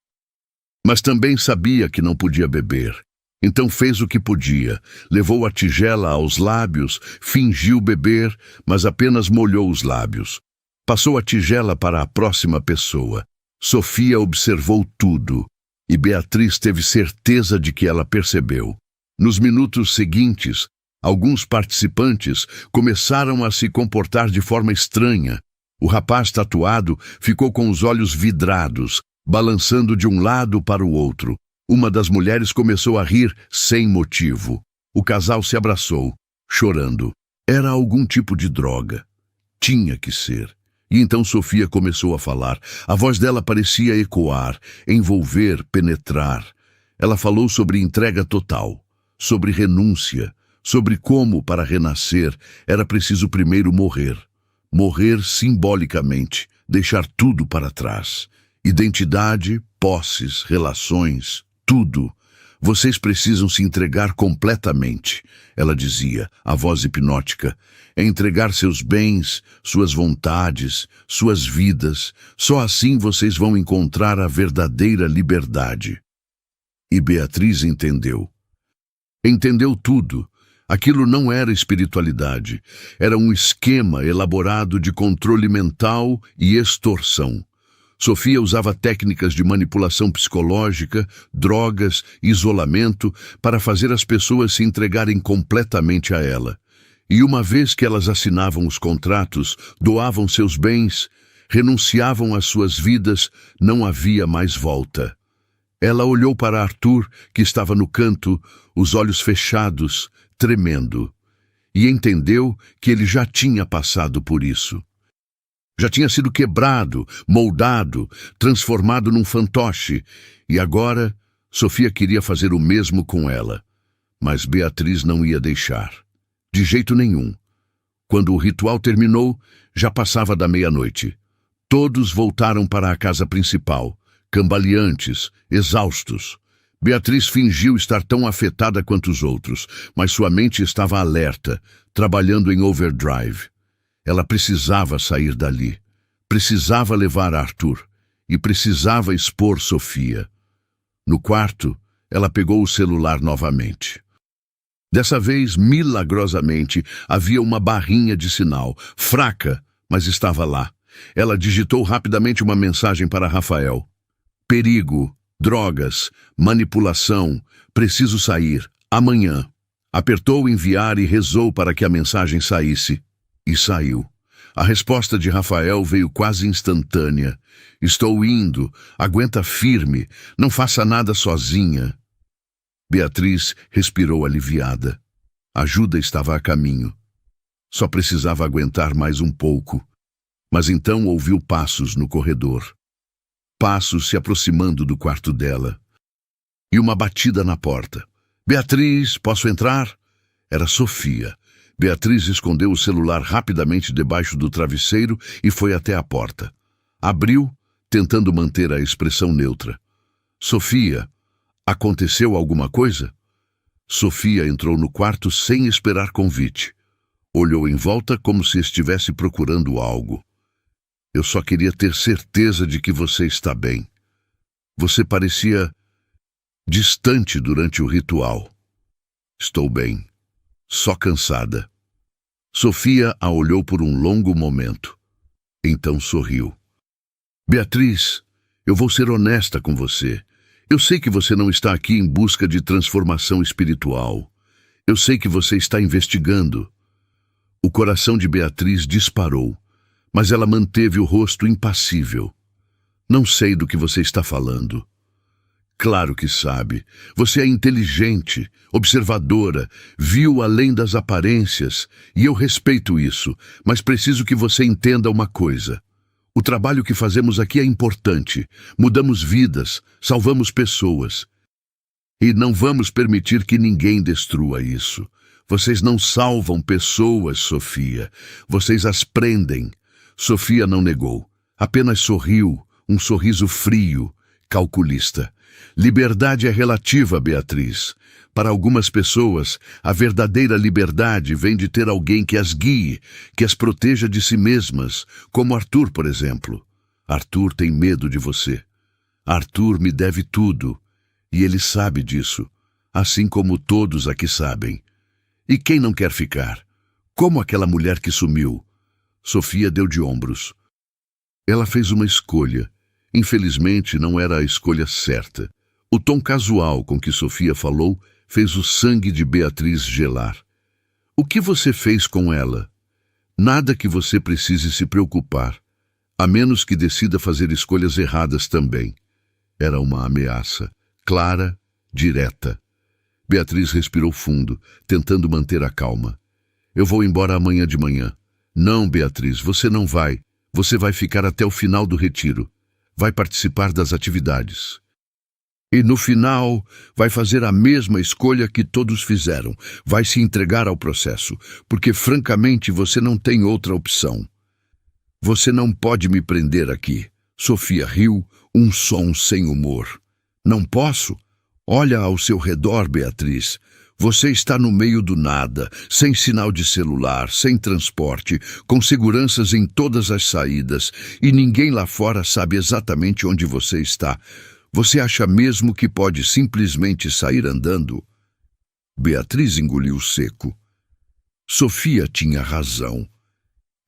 Mas também sabia que não podia beber. Então fez o que podia, levou a tigela aos lábios, fingiu beber, mas apenas molhou os lábios. Passou a tigela para a próxima pessoa. Sofia observou tudo, e Beatriz teve certeza de que ela percebeu. Nos minutos seguintes, alguns participantes começaram a se comportar de forma estranha. O rapaz tatuado ficou com os olhos vidrados, balançando de um lado para o outro. Uma das mulheres começou a rir sem motivo. O casal se abraçou, chorando. Era algum tipo de droga. Tinha que ser. E então Sofia começou a falar. A voz dela parecia ecoar, envolver, penetrar. Ela falou sobre entrega total, sobre renúncia, sobre como, para renascer, era preciso primeiro morrer. Morrer simbolicamente, deixar tudo para trás. Identidade, posses, relações, tudo. Vocês precisam se entregar completamente, ela dizia, a voz hipnótica. É entregar seus bens, suas vontades, suas vidas. Só assim vocês vão encontrar a verdadeira liberdade. E Beatriz entendeu. Entendeu tudo. Aquilo não era espiritualidade. Era um esquema elaborado de controle mental e extorsão. Sofia usava técnicas de manipulação psicológica, drogas, isolamento, para fazer as pessoas se entregarem completamente a ela. E uma vez que elas assinavam os contratos, doavam seus bens, renunciavam às suas vidas, não havia mais volta. Ela olhou para Arthur, que estava no canto, os olhos fechados, tremendo, e entendeu que ele já tinha passado por isso. Já tinha sido quebrado, moldado, transformado num fantoche, e agora Sofia queria fazer o mesmo com ela. Mas Beatriz não ia deixar. De jeito nenhum. Quando o ritual terminou, já passava da meia-noite. Todos voltaram para a casa principal, cambaleantes, exaustos. Beatriz fingiu estar tão afetada quanto os outros, mas sua mente estava alerta, trabalhando em overdrive. Ela precisava sair dali. Precisava levar Arthur. E precisava expor Sofia. No quarto, ela pegou o celular novamente. Dessa vez, milagrosamente, havia uma barrinha de sinal, fraca, mas estava lá. Ela digitou rapidamente uma mensagem para Rafael. Perigo, drogas, manipulação, preciso sair, amanhã. Apertou enviar e rezou para que a mensagem saísse. E saiu. A resposta de Rafael veio quase instantânea. Estou indo, aguenta firme, não faça nada sozinha. Beatriz respirou aliviada. A ajuda estava a caminho. Só precisava aguentar mais um pouco. Mas então ouviu passos no corredor. Passos se aproximando do quarto dela. E uma batida na porta. Beatriz, posso entrar? Era Sofia. Beatriz escondeu o celular rapidamente debaixo do travesseiro e foi até a porta. Abriu, tentando manter a expressão neutra. Sofia, aconteceu alguma coisa? Sofia entrou no quarto sem esperar convite. Olhou em volta como se estivesse procurando algo. Eu só queria ter certeza de que você está bem. Você parecia distante durante o ritual. Estou bem. Só cansada. Sofia a olhou por um longo momento. Então sorriu. Beatriz, eu vou ser honesta com você. Eu sei que você não está aqui em busca de transformação espiritual. Eu sei que você está investigando. O coração de Beatriz disparou, mas ela manteve o rosto impassível. Não sei do que você está falando. Claro que sabe. Você é inteligente, observadora, viu além das aparências, e eu respeito isso, mas preciso que você entenda uma coisa. O trabalho que fazemos aqui é importante. Mudamos vidas, salvamos pessoas. E não vamos permitir que ninguém destrua isso. Vocês não salvam pessoas, Sofia. Vocês as prendem. Sofia não negou. Apenas sorriu, um sorriso frio, calculista. Liberdade é relativa, Beatriz. Para algumas pessoas, a verdadeira liberdade vem de ter alguém que as guie, que as proteja de si mesmas, como Arthur, por exemplo. Arthur tem medo de você. Arthur me deve tudo, e ele sabe disso, assim como todos aqui sabem. E quem não quer ficar? Como aquela mulher que sumiu? Sofia deu de ombros. Ela fez uma escolha. Infelizmente, não era a escolha certa. O tom casual com que Sofia falou fez o sangue de Beatriz gelar. O que você fez com ela? Nada que você precise se preocupar, a menos que decida fazer escolhas erradas também. Era uma ameaça, clara, direta. Beatriz respirou fundo, tentando manter a calma. Eu vou embora amanhã de manhã. Não, Beatriz, você não vai. Você vai ficar até o final do retiro. Vai participar das atividades. E no final, vai fazer a mesma escolha que todos fizeram. Vai se entregar ao processo, porque francamente você não tem outra opção. Você não pode me prender aqui. Sofia riu, um som sem humor. Não posso? Olha ao seu redor, Beatriz. Você está no meio do nada, sem sinal de celular, sem transporte, com seguranças em todas as saídas, e ninguém lá fora sabe exatamente onde você está. Você acha mesmo que pode simplesmente sair andando? Beatriz engoliu seco. Sofia tinha razão.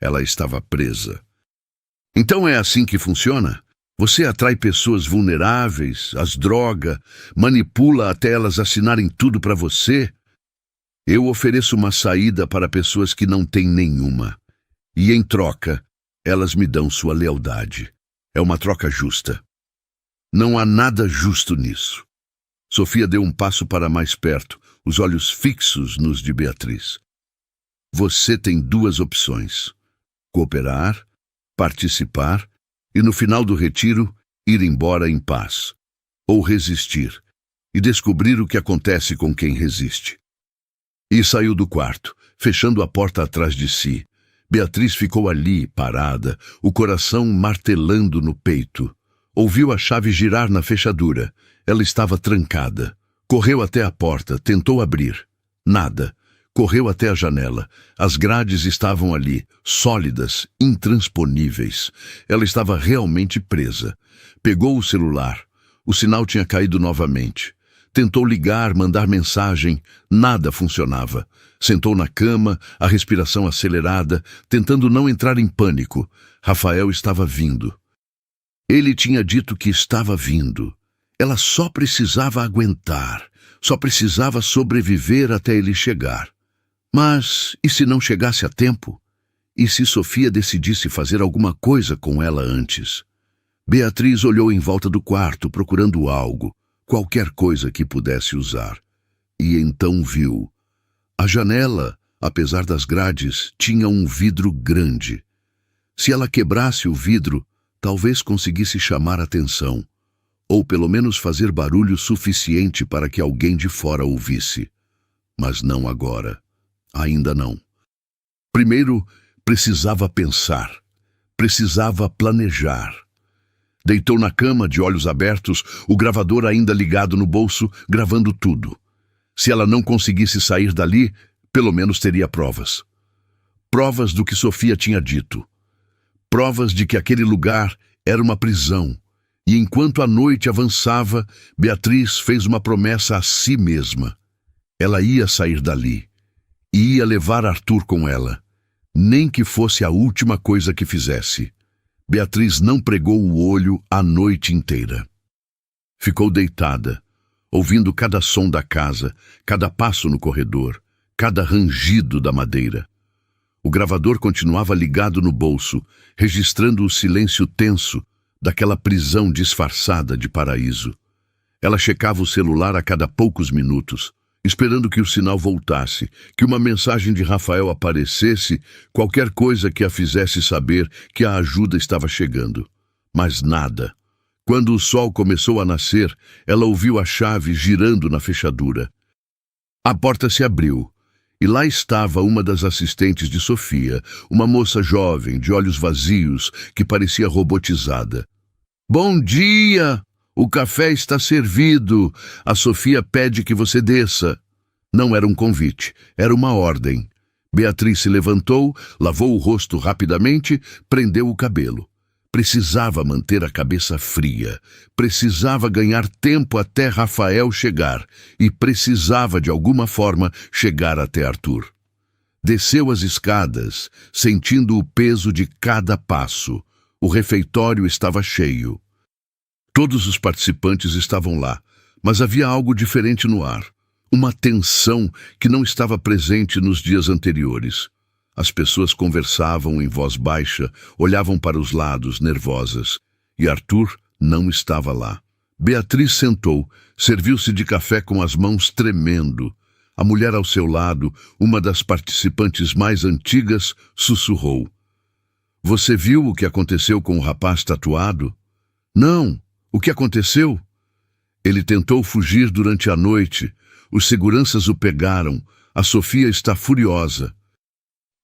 Ela estava presa. Então é assim que funciona? Você atrai pessoas vulneráveis, as droga, manipula até elas assinarem tudo para você? Eu ofereço uma saída para pessoas que não têm nenhuma. E em troca, Elas me dão sua lealdade. É uma troca justa. Não há nada justo nisso. Sofia deu um passo para mais perto, os olhos fixos nos de Beatriz. Você tem duas opções: cooperar, participar e, no final do retiro, ir embora em paz. Ou resistir e descobrir o que acontece com quem resiste. E saiu do quarto, fechando a porta atrás de si. Beatriz ficou ali, parada, o coração martelando no peito. Ouviu a chave girar na fechadura. Ela estava trancada. Correu até a porta, tentou abrir. Nada. Correu até a janela. As grades estavam ali, sólidas, intransponíveis. Ela estava realmente presa. Pegou o celular. O sinal tinha caído novamente. Tentou ligar, mandar mensagem. Nada funcionava. Sentou na cama, a respiração acelerada, tentando não entrar em pânico. Rafael estava vindo. Ele tinha dito que estava vindo. Ela só precisava aguentar, só precisava sobreviver até ele chegar. Mas e se não chegasse a tempo? E se Sofia decidisse fazer alguma coisa com ela antes? Beatriz olhou em volta do quarto, procurando algo, qualquer coisa que pudesse usar. E então viu. A janela, apesar das grades, tinha um vidro grande. Se ela quebrasse o vidro, talvez conseguisse chamar atenção, ou pelo menos fazer barulho suficiente para que alguém de fora ouvisse. Mas não agora. Ainda não. Primeiro, precisava pensar. Precisava planejar. Deitou na cama, de olhos abertos, o gravador ainda ligado no bolso, gravando tudo. Se ela não conseguisse sair dali, pelo menos teria provas. Provas do que Sofia tinha dito. Provas de que aquele lugar era uma prisão. E enquanto a noite avançava, Beatriz fez uma promessa a si mesma. Ela ia sair dali. E ia levar Arthur com ela. Nem que fosse a última coisa que fizesse. Beatriz não pregou o olho a noite inteira. Ficou deitada, ouvindo cada som da casa, cada passo no corredor, cada rangido da madeira. O gravador continuava ligado no bolso, registrando o silêncio tenso daquela prisão disfarçada de paraíso. Ela checava o celular a cada poucos minutos, esperando que o sinal voltasse, que uma mensagem de Rafael aparecesse, qualquer coisa que a fizesse saber que a ajuda estava chegando. Mas nada. Quando o sol começou a nascer, ela ouviu a chave girando na fechadura. A porta se abriu, e lá estava uma das assistentes de Sofia, uma moça jovem, de olhos vazios, que parecia robotizada. "Bom dia! O café está servido. A Sofia pede que você desça." Não era um convite, era uma ordem. Beatriz se levantou, lavou o rosto rapidamente, prendeu o cabelo. Precisava manter a cabeça fria, precisava ganhar tempo até Rafael chegar e precisava, de alguma forma, chegar até Arthur. Desceu as escadas, sentindo o peso de cada passo. O refeitório estava cheio. Todos os participantes estavam lá, mas havia algo diferente no ar. Uma tensão que não estava presente nos dias anteriores. As pessoas conversavam em voz baixa, olhavam para os lados, nervosas. E Arthur não estava lá. Beatriz sentou, serviu-se de café com as mãos tremendo. A mulher ao seu lado, uma das participantes mais antigas, sussurrou: "Você viu o que aconteceu com o rapaz tatuado?" "Não. O que aconteceu?" "Ele tentou fugir durante a noite. Os seguranças o pegaram. A Sofia está furiosa."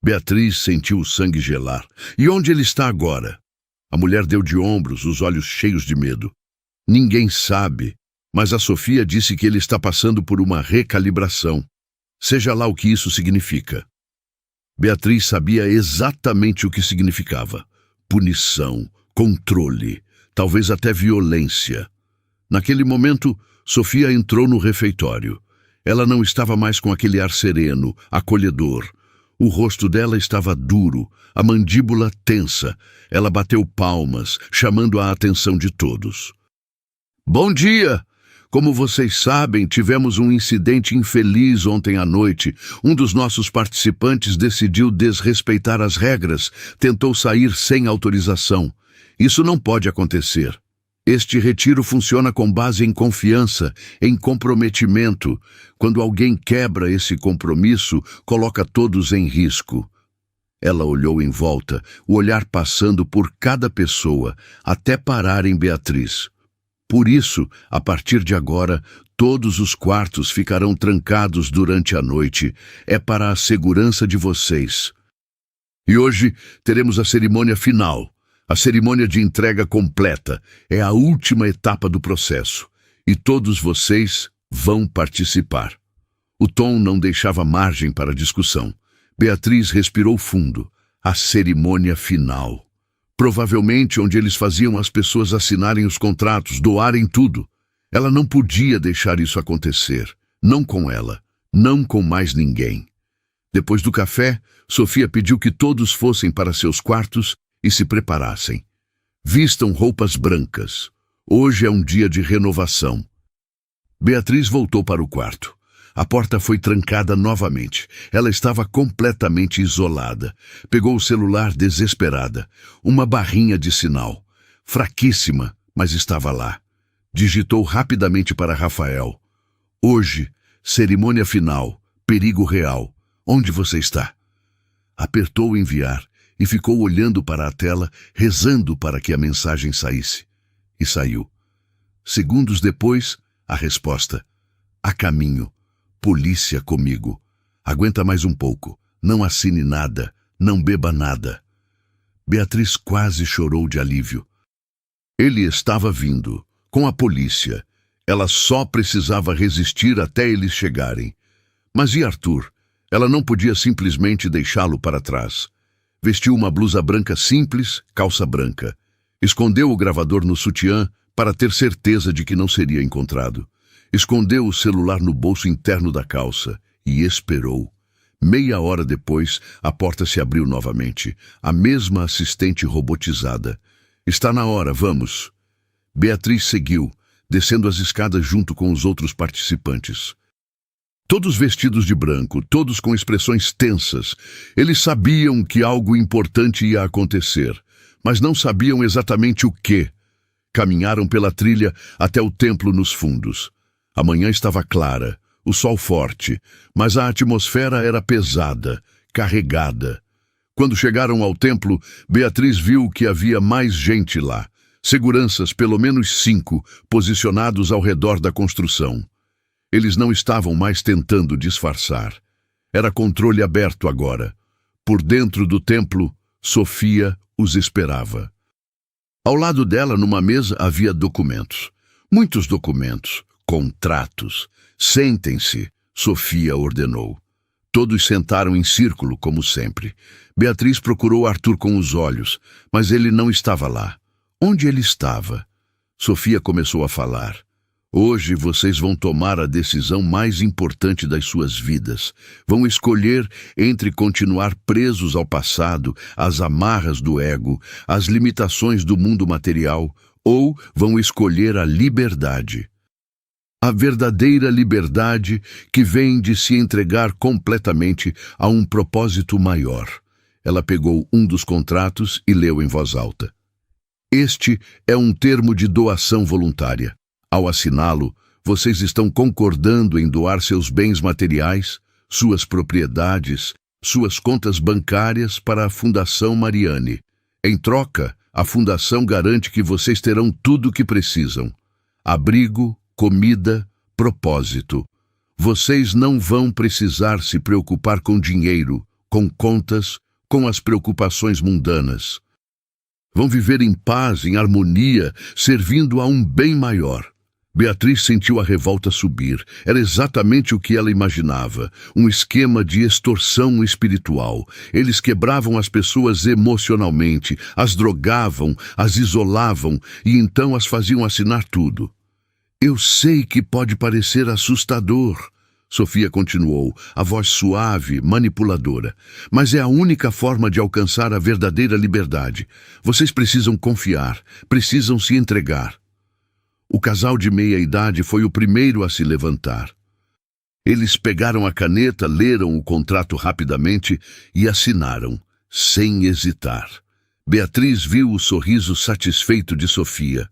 Beatriz sentiu o sangue gelar. "E onde ele está agora?" A mulher deu de ombros, os olhos cheios de medo. "Ninguém sabe, mas a Sofia disse que ele está passando por uma recalibração. Seja lá o que isso significa." Beatriz sabia exatamente o que significava. Punição, controle, talvez até violência. Naquele momento, Sofia entrou no refeitório. Ela não estava mais com aquele ar sereno, acolhedor. O rosto dela estava duro, a mandíbula tensa. Ela bateu palmas, chamando a atenção de todos. "Bom dia! Como vocês sabem, tivemos um incidente infeliz ontem à noite. Um dos nossos participantes decidiu desrespeitar as regras, tentou sair sem autorização. Isso não pode acontecer. Este retiro funciona com base em confiança, em comprometimento. Quando alguém quebra esse compromisso, coloca todos em risco. Ela olhou em volta, o olhar passando por cada pessoa, até parar em Beatriz. Por isso, a partir de agora, todos os quartos ficarão trancados durante a noite. É para a segurança de vocês. E hoje teremos a cerimônia final. A cerimônia de entrega completa é a última etapa do processo, e todos vocês vão participar. O tom não deixava margem para discussão. Beatriz respirou fundo. A cerimônia final. Provavelmente onde eles faziam as pessoas assinarem os contratos, doarem tudo. Ela não podia deixar isso acontecer. Não com ela, não com mais ninguém. Depois do café, Sofia pediu que todos fossem para seus quartos e se preparassem. Vistam roupas brancas. Hoje é um dia de renovação. Beatriz voltou para o quarto. A porta foi trancada novamente. Ela estava completamente isolada. Pegou o celular desesperada. Uma barrinha de sinal. Fraquíssima, mas estava lá. Digitou rapidamente para Rafael. Hoje, cerimônia final, perigo real. Onde você está? Apertou enviar e ficou olhando para a tela, rezando para que a mensagem saísse. E saiu. Segundos depois, a resposta. A caminho. Polícia comigo. Aguenta mais um pouco. Não assine nada. Não beba nada. Beatriz quase chorou de alívio. Ele estava vindo. Com a polícia. Ela só precisava resistir até eles chegarem. Mas e Arthur? Ela não podia simplesmente deixá-lo para trás. Vestiu uma blusa branca simples, calça branca. Escondeu o gravador no sutiã para ter certeza de que não seria encontrado. Escondeu o celular no bolso interno da calça e esperou. Meia hora depois, a porta se abriu novamente. A mesma assistente robotizada. Está na hora, vamos. Beatriz seguiu, descendo as escadas junto com os outros participantes. Todos vestidos de branco, todos com expressões tensas. Eles sabiam que algo importante ia acontecer, mas não sabiam exatamente o quê. Caminharam pela trilha até o templo nos fundos. A manhã estava clara, o sol forte, mas a atmosfera era pesada, carregada. Quando chegaram ao templo, Beatriz viu que havia mais gente lá. Seguranças, pelo menos 5, posicionados ao redor da construção. Eles não estavam mais tentando disfarçar. Era controle aberto agora. Por dentro do templo, Sofia os esperava. Ao lado dela, numa mesa, havia documentos. Muitos documentos, contratos. Sentem-se, Sofia ordenou. Todos sentaram em círculo, como sempre. Beatriz procurou Arthur com os olhos, mas ele não estava lá. Onde ele estava? Sofia começou a falar. Hoje vocês vão tomar a decisão mais importante das suas vidas. Vão escolher entre continuar presos ao passado, às amarras do ego, às limitações do mundo material, ou vão escolher a liberdade. A verdadeira liberdade que vem de se entregar completamente a um propósito maior. Ela pegou um dos contratos e leu em voz alta. Este é um termo de doação voluntária. Ao assiná-lo, vocês estão concordando em doar seus bens materiais, suas propriedades, suas contas bancárias para a Fundação Mariane. Em troca, a Fundação garante que vocês terão tudo o que precisam. Abrigo, comida, propósito. Vocês não vão precisar se preocupar com dinheiro, com contas, com as preocupações mundanas. Vão viver em paz, em harmonia, servindo a um bem maior. Beatriz sentiu a revolta subir. Era exatamente o que ela imaginava. Um esquema de extorsão espiritual. Eles quebravam as pessoas emocionalmente, as drogavam, as isolavam e então as faziam assinar tudo. Eu sei que pode parecer assustador, Sofia continuou, a voz suave, manipuladora. Mas é a única forma de alcançar a verdadeira liberdade. Vocês precisam confiar, precisam se entregar. O casal de meia-idade foi o primeiro a se levantar. Eles pegaram a caneta, leram o contrato rapidamente e assinaram, sem hesitar. Beatriz viu o sorriso satisfeito de Sofia.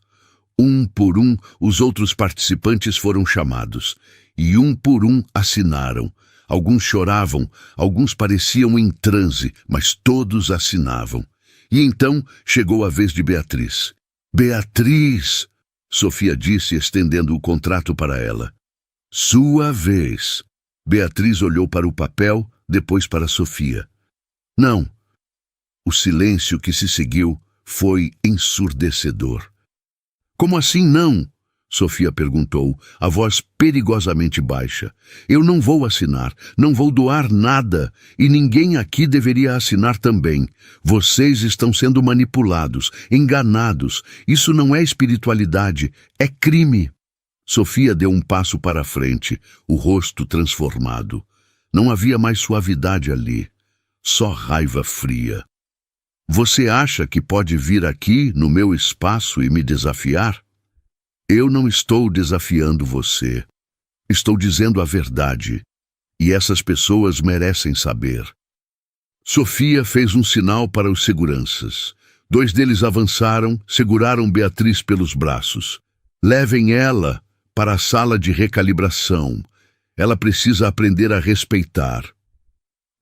Um por um, os outros participantes foram chamados, e um por um assinaram. Alguns choravam, alguns pareciam em transe, mas todos assinavam. E então chegou a vez de Beatriz. «Beatriz!» Sofia disse, estendendo o contrato para ela. «Sua vez!» Beatriz olhou para o papel, depois para Sofia. «Não!» O silêncio que se seguiu foi ensurdecedor. «Como assim não?» Sofia perguntou, a voz perigosamente baixa. «Eu não vou assinar, não vou doar nada, e ninguém aqui deveria assinar também. Vocês estão sendo manipulados, enganados. Isso não é espiritualidade, é crime.» Sofia deu um passo para a frente, o rosto transformado. Não havia mais suavidade ali, só raiva fria. «Você acha que pode vir aqui, no meu espaço, e me desafiar? Eu não estou desafiando você. Estou dizendo a verdade. E essas pessoas merecem saber.» Sofia fez um sinal para os seguranças. 2 deles avançaram, seguraram Beatriz pelos braços. «Levem ela para a sala de recalibração. Ela precisa aprender a respeitar.»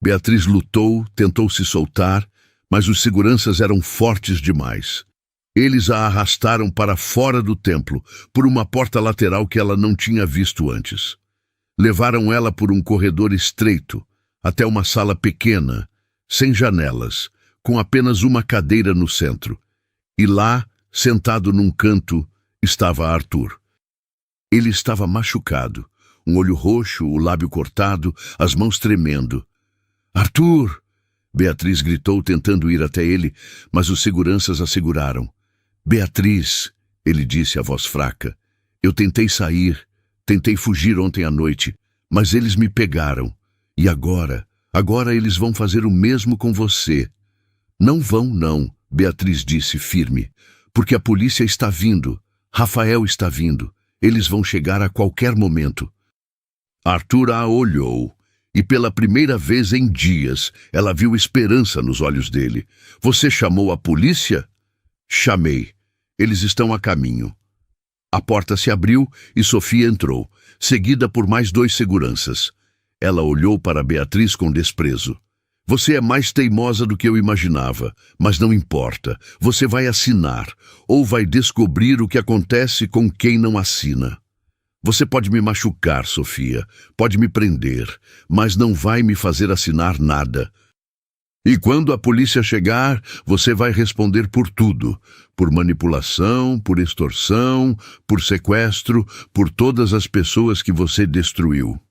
Beatriz lutou, tentou se soltar, mas os seguranças eram fortes demais. Eles a arrastaram para fora do templo, por uma porta lateral que ela não tinha visto antes. Levaram ela por um corredor estreito, até uma sala pequena, sem janelas, com apenas uma cadeira no centro. E lá, sentado num canto, estava Arthur. Ele estava machucado, um olho roxo, o lábio cortado, as mãos tremendo. «Arthur!» Beatriz gritou, tentando ir até ele, mas os seguranças a seguraram. «Beatriz!» ele disse, a voz fraca. «Eu tentei sair, tentei fugir ontem à noite, mas eles me pegaram. E agora eles vão fazer o mesmo com você.» «Não vão, não», Beatriz disse, firme, «porque a polícia está vindo. Rafael está vindo. Eles vão chegar a qualquer momento.» Arthur a olhou, e pela primeira vez em dias, ela viu esperança nos olhos dele. «Você chamou a polícia?» «Chamei. Eles estão a caminho.» A porta se abriu e Sofia entrou, seguida por mais 2 seguranças. Ela olhou para Beatriz com desprezo. «Você é mais teimosa do que eu imaginava, mas não importa. Você vai assinar, ou vai descobrir o que acontece com quem não assina. Você pode me machucar, Sofia, pode me prender, mas não vai me fazer assinar nada. E quando a polícia chegar, você vai responder por tudo. Por manipulação, por extorsão, por sequestro, por todas as pessoas que você destruiu.»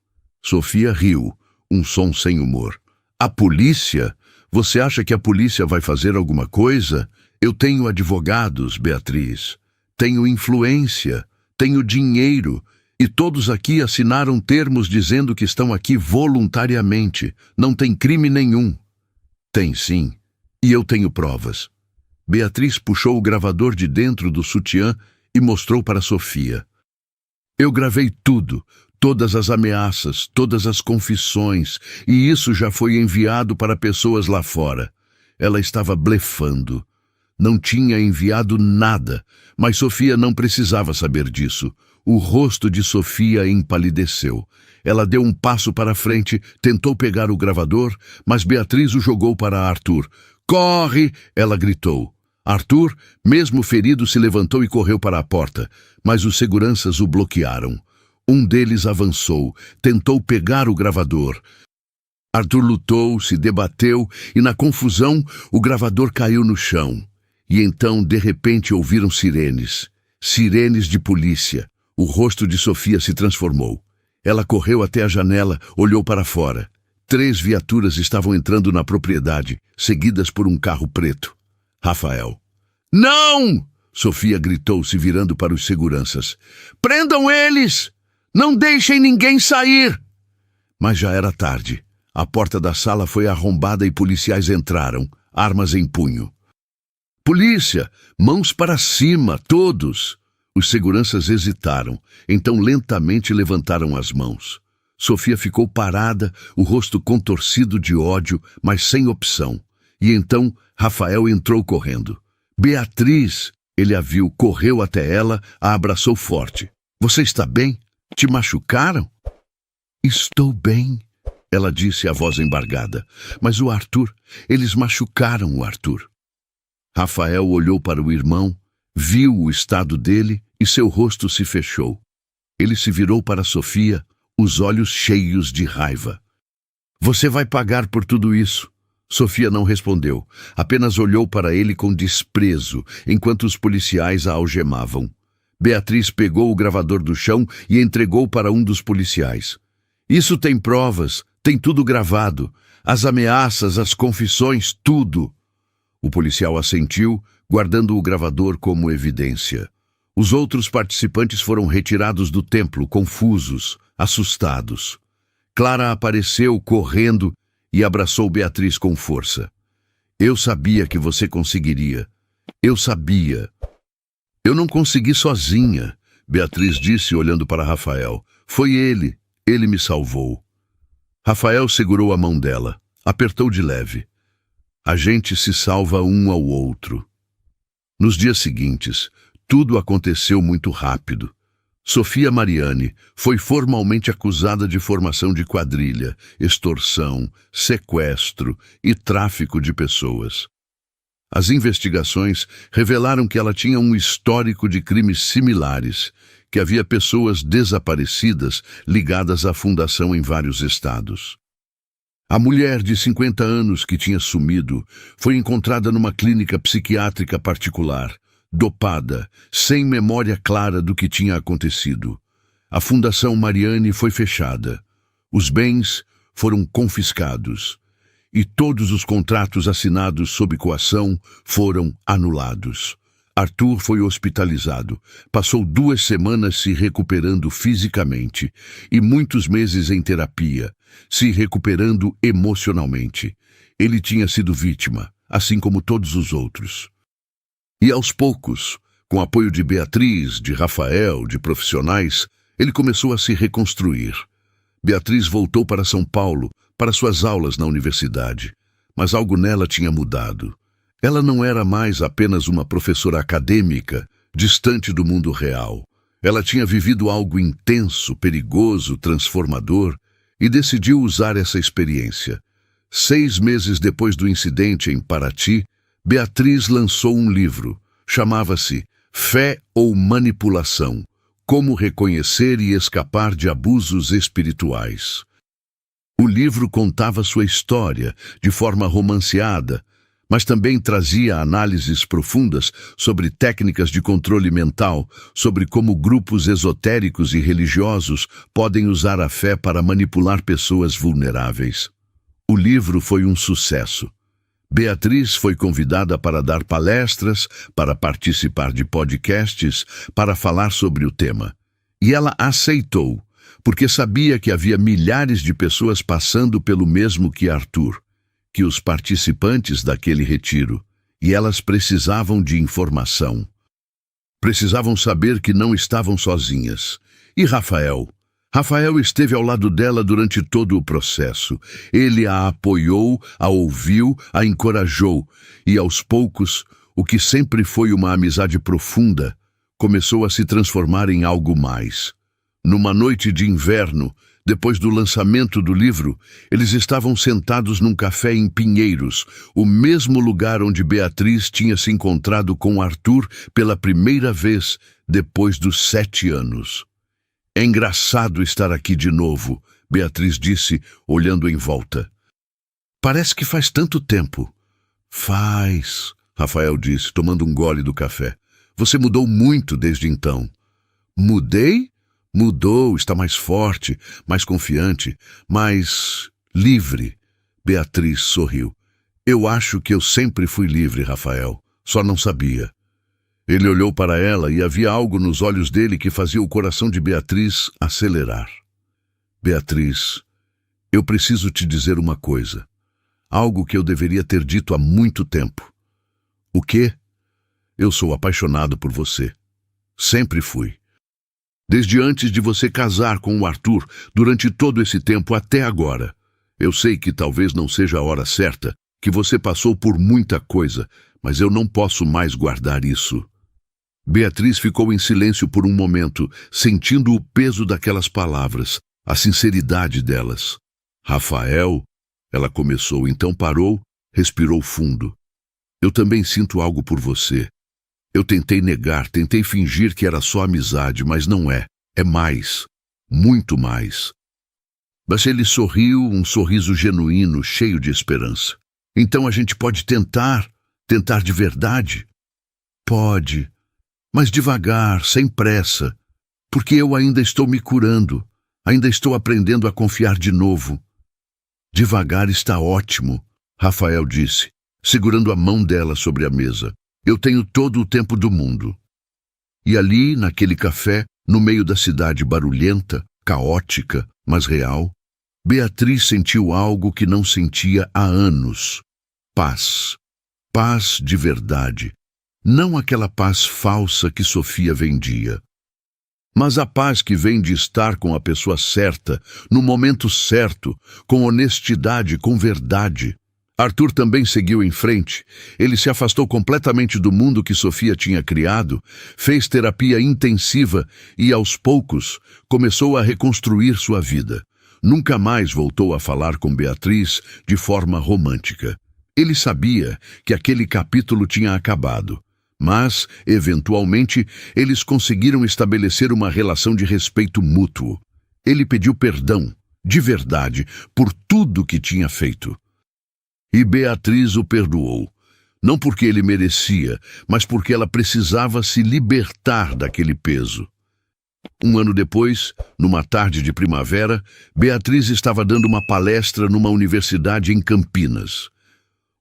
Sofia riu, um som sem humor. «A polícia? Você acha que a polícia vai fazer alguma coisa? Eu tenho advogados, Beatriz. Tenho influência, tenho dinheiro. E todos aqui assinaram termos dizendo que estão aqui voluntariamente. Não tem crime nenhum.» «Tem sim, e eu tenho provas.» Beatriz puxou o gravador de dentro do sutiã e mostrou para Sofia. «Eu gravei tudo, todas as ameaças, todas as confissões, e isso já foi enviado para pessoas lá fora.» Ela estava blefando. Não tinha enviado nada, mas Sofia não precisava saber disso. O rosto de Sofia empalideceu. Ela deu um passo para frente, tentou pegar o gravador, mas Beatriz o jogou para Arthur. «Corre!» ela gritou. Arthur, mesmo ferido, se levantou e correu para a porta, mas os seguranças o bloquearam. Um deles avançou, tentou pegar o gravador. Arthur lutou, se debateu e, na confusão, o gravador caiu no chão. E então, de repente, ouviram sirenes. Sirenes de polícia. O rosto de Sofia se transformou. Ela correu até a janela, olhou para fora. 3 viaturas estavam entrando na propriedade, seguidas por um carro preto. Rafael. «Não!» Sofia gritou, se virando para os seguranças. «Prendam eles! Não deixem ninguém sair!» Mas já era tarde. A porta da sala foi arrombada e policiais entraram, armas em punho. «Polícia! Mãos para cima, todos!» Os seguranças hesitaram, então lentamente levantaram as mãos. Sofia ficou parada, o rosto contorcido de ódio, mas sem opção. E então Rafael entrou correndo. Beatriz! Ele a viu, correu até ela, a abraçou forte. Você está bem? Te machucaram? Estou bem, ela disse, a voz embargada. Mas o Arthur, eles machucaram o Arthur. Rafael olhou para o irmão, viu o estado dele e seu rosto se fechou. Ele se virou para Sofia, os olhos cheios de raiva. Você vai pagar por tudo isso. Sofia não respondeu, apenas olhou para ele com desprezo, enquanto os policiais a algemavam. Beatriz pegou o gravador do chão e entregou para um dos policiais. Isso tem provas, tem tudo gravado. As ameaças, as confissões, tudo. O policial assentiu, guardando o gravador como evidência. Os outros participantes foram retirados do templo, confusos, assustados. Clara apareceu, correndo, e abraçou Beatriz com força. Eu sabia que você conseguiria. Eu sabia. Eu não consegui sozinha, Beatriz disse, olhando para Rafael. Foi ele. Ele me salvou. Rafael segurou a mão dela, apertou de leve. A gente se salva um ao outro. Nos dias seguintes, tudo aconteceu muito rápido. Sofia Mariani foi formalmente acusada de formação de quadrilha, extorsão, sequestro e tráfico de pessoas. As investigações revelaram que ela tinha um histórico de crimes similares, que havia pessoas desaparecidas ligadas à fundação em vários estados. A mulher de 50 anos que tinha sumido foi encontrada numa clínica psiquiátrica particular, dopada, sem memória clara do que tinha acontecido. A Fundação Mariani foi fechada. Os bens foram confiscados. E todos os contratos assinados sob coação foram anulados. Arthur foi hospitalizado. Passou 2 semanas se recuperando fisicamente e muitos meses em terapia, se recuperando emocionalmente. Ele tinha sido vítima, assim como todos os outros. E aos poucos, com apoio de Beatriz, de Rafael, de profissionais, ele começou a se reconstruir. Beatriz voltou para São Paulo, para suas aulas na universidade, mas algo nela tinha mudado. Ela não era mais apenas uma professora acadêmica, distante do mundo real. Ela tinha vivido algo intenso, perigoso, transformador, e decidiu usar essa experiência. 6 meses depois do incidente em Paraty, Beatriz lançou um livro. Chamava-se Fé ou Manipulação: Como Reconhecer e Escapar de Abusos Espirituais. O livro contava sua história de forma romanceada, mas também trazia análises profundas sobre técnicas de controle mental, sobre como grupos esotéricos e religiosos podem usar a fé para manipular pessoas vulneráveis. O livro foi um sucesso. Beatriz foi convidada para dar palestras, para participar de podcasts, para falar sobre o tema. E ela aceitou, porque sabia que havia milhares de pessoas passando pelo mesmo que Arthur, que os participantes daquele retiro, e elas precisavam de informação. Precisavam saber que não estavam sozinhas. E Rafael? Rafael esteve ao lado dela durante todo o processo. Ele a apoiou, a ouviu, a encorajou, e aos poucos, o que sempre foi uma amizade profunda, começou a se transformar em algo mais. Numa noite de inverno, depois do lançamento do livro, eles estavam sentados num café em Pinheiros, o mesmo lugar onde Beatriz tinha se encontrado com Arthur pela primeira vez depois dos 7 anos. É engraçado estar aqui de novo, Beatriz disse, olhando em volta. Parece que faz tanto tempo. Faz, Rafael disse, tomando um gole do café. Você mudou muito desde então. Mudei? Mudou, está mais forte, mais confiante, mais livre. Beatriz sorriu. Eu acho que eu sempre fui livre, Rafael. Só não sabia. Ele olhou para ela e havia algo nos olhos dele que fazia o coração de Beatriz acelerar. Beatriz, eu preciso te dizer uma coisa. Algo que eu deveria ter dito há muito tempo. O quê? Eu sou apaixonado por você. Sempre fui. Desde antes de você casar com o Arthur, durante todo esse tempo até agora. Eu sei que talvez não seja a hora certa, que você passou por muita coisa, mas eu não posso mais guardar isso. Beatriz ficou em silêncio por um momento, sentindo o peso daquelas palavras, a sinceridade delas. Rafael, ela começou, então parou, respirou fundo. Eu também sinto algo por você. Eu tentei negar, tentei fingir que era só amizade, mas não é. É mais. Muito mais. Mas ele sorriu, um sorriso genuíno, cheio de esperança. Então a gente pode tentar de verdade? Pode, mas devagar, sem pressa, porque eu ainda estou me curando, ainda estou aprendendo a confiar de novo. Devagar está ótimo, Rafael disse, segurando a mão dela sobre a mesa. Eu tenho todo o tempo do mundo. E ali, naquele café, no meio da cidade barulhenta, caótica, mas real, Beatriz sentiu algo que não sentia há anos. Paz. Paz de verdade. Não aquela paz falsa que Sofia vendia. Mas a paz que vem de estar com a pessoa certa, no momento certo, com honestidade, com verdade. Arthur também seguiu em frente. Ele se afastou completamente do mundo que Sofia tinha criado, fez terapia intensiva e, aos poucos, começou a reconstruir sua vida. Nunca mais voltou a falar com Beatriz de forma romântica. Ele sabia que aquele capítulo tinha acabado, mas, eventualmente, eles conseguiram estabelecer uma relação de respeito mútuo. Ele pediu perdão, de verdade, por tudo que tinha feito. E Beatriz o perdoou, não porque ele merecia, mas porque ela precisava se libertar daquele peso. Um ano depois, numa tarde de primavera, Beatriz estava dando uma palestra numa universidade em Campinas.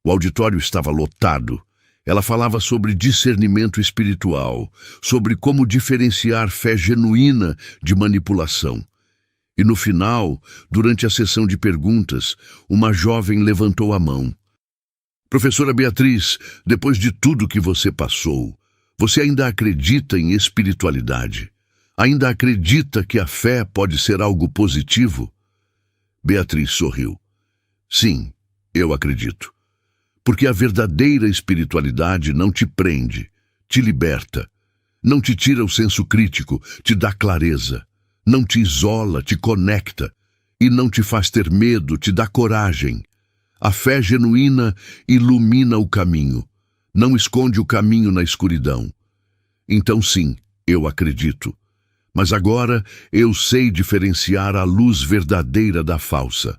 O auditório estava lotado. Ela falava sobre discernimento espiritual, sobre como diferenciar fé genuína de manipulação. E no final, durante a sessão de perguntas, uma jovem levantou a mão. Professora Beatriz, depois de tudo que você passou, você ainda acredita em espiritualidade? Ainda acredita que a fé pode ser algo positivo? Beatriz sorriu. Sim, eu acredito. Porque a verdadeira espiritualidade não te prende, te liberta. Não te tira o senso crítico, te dá clareza. Não te isola, te conecta. E não te faz ter medo, te dá coragem. A fé genuína ilumina o caminho. Não esconde o caminho na escuridão. Então sim, eu acredito. Mas agora eu sei diferenciar a luz verdadeira da falsa.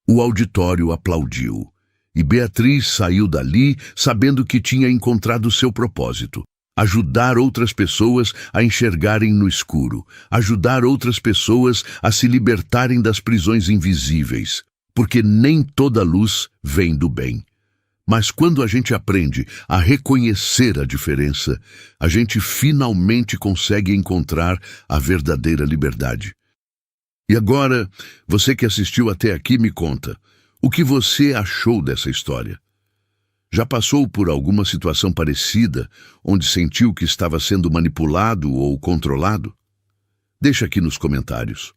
O auditório aplaudiu. E Beatriz saiu dali sabendo que tinha encontrado seu propósito. Ajudar outras pessoas a enxergarem no escuro. Ajudar outras pessoas a se libertarem das prisões invisíveis. Porque nem toda luz vem do bem. Mas quando a gente aprende a reconhecer a diferença, a gente finalmente consegue encontrar a verdadeira liberdade. E agora, você que assistiu até aqui, me conta, o que você achou dessa história? Já passou por alguma situação parecida, onde sentiu que estava sendo manipulado ou controlado? Deixa aqui nos comentários.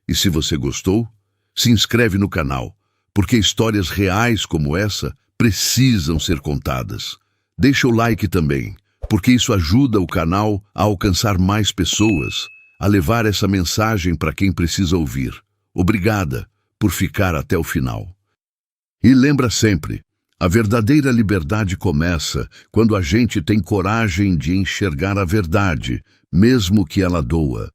E se você gostou, se inscreve no canal, porque histórias reais como essa precisam ser contadas. Deixa o like também, porque isso ajuda o canal a alcançar mais pessoas, a levar essa mensagem para quem precisa ouvir. Obrigada por ficar até o final. E lembra sempre, a verdadeira liberdade começa quando a gente tem coragem de enxergar a verdade, mesmo que ela doa.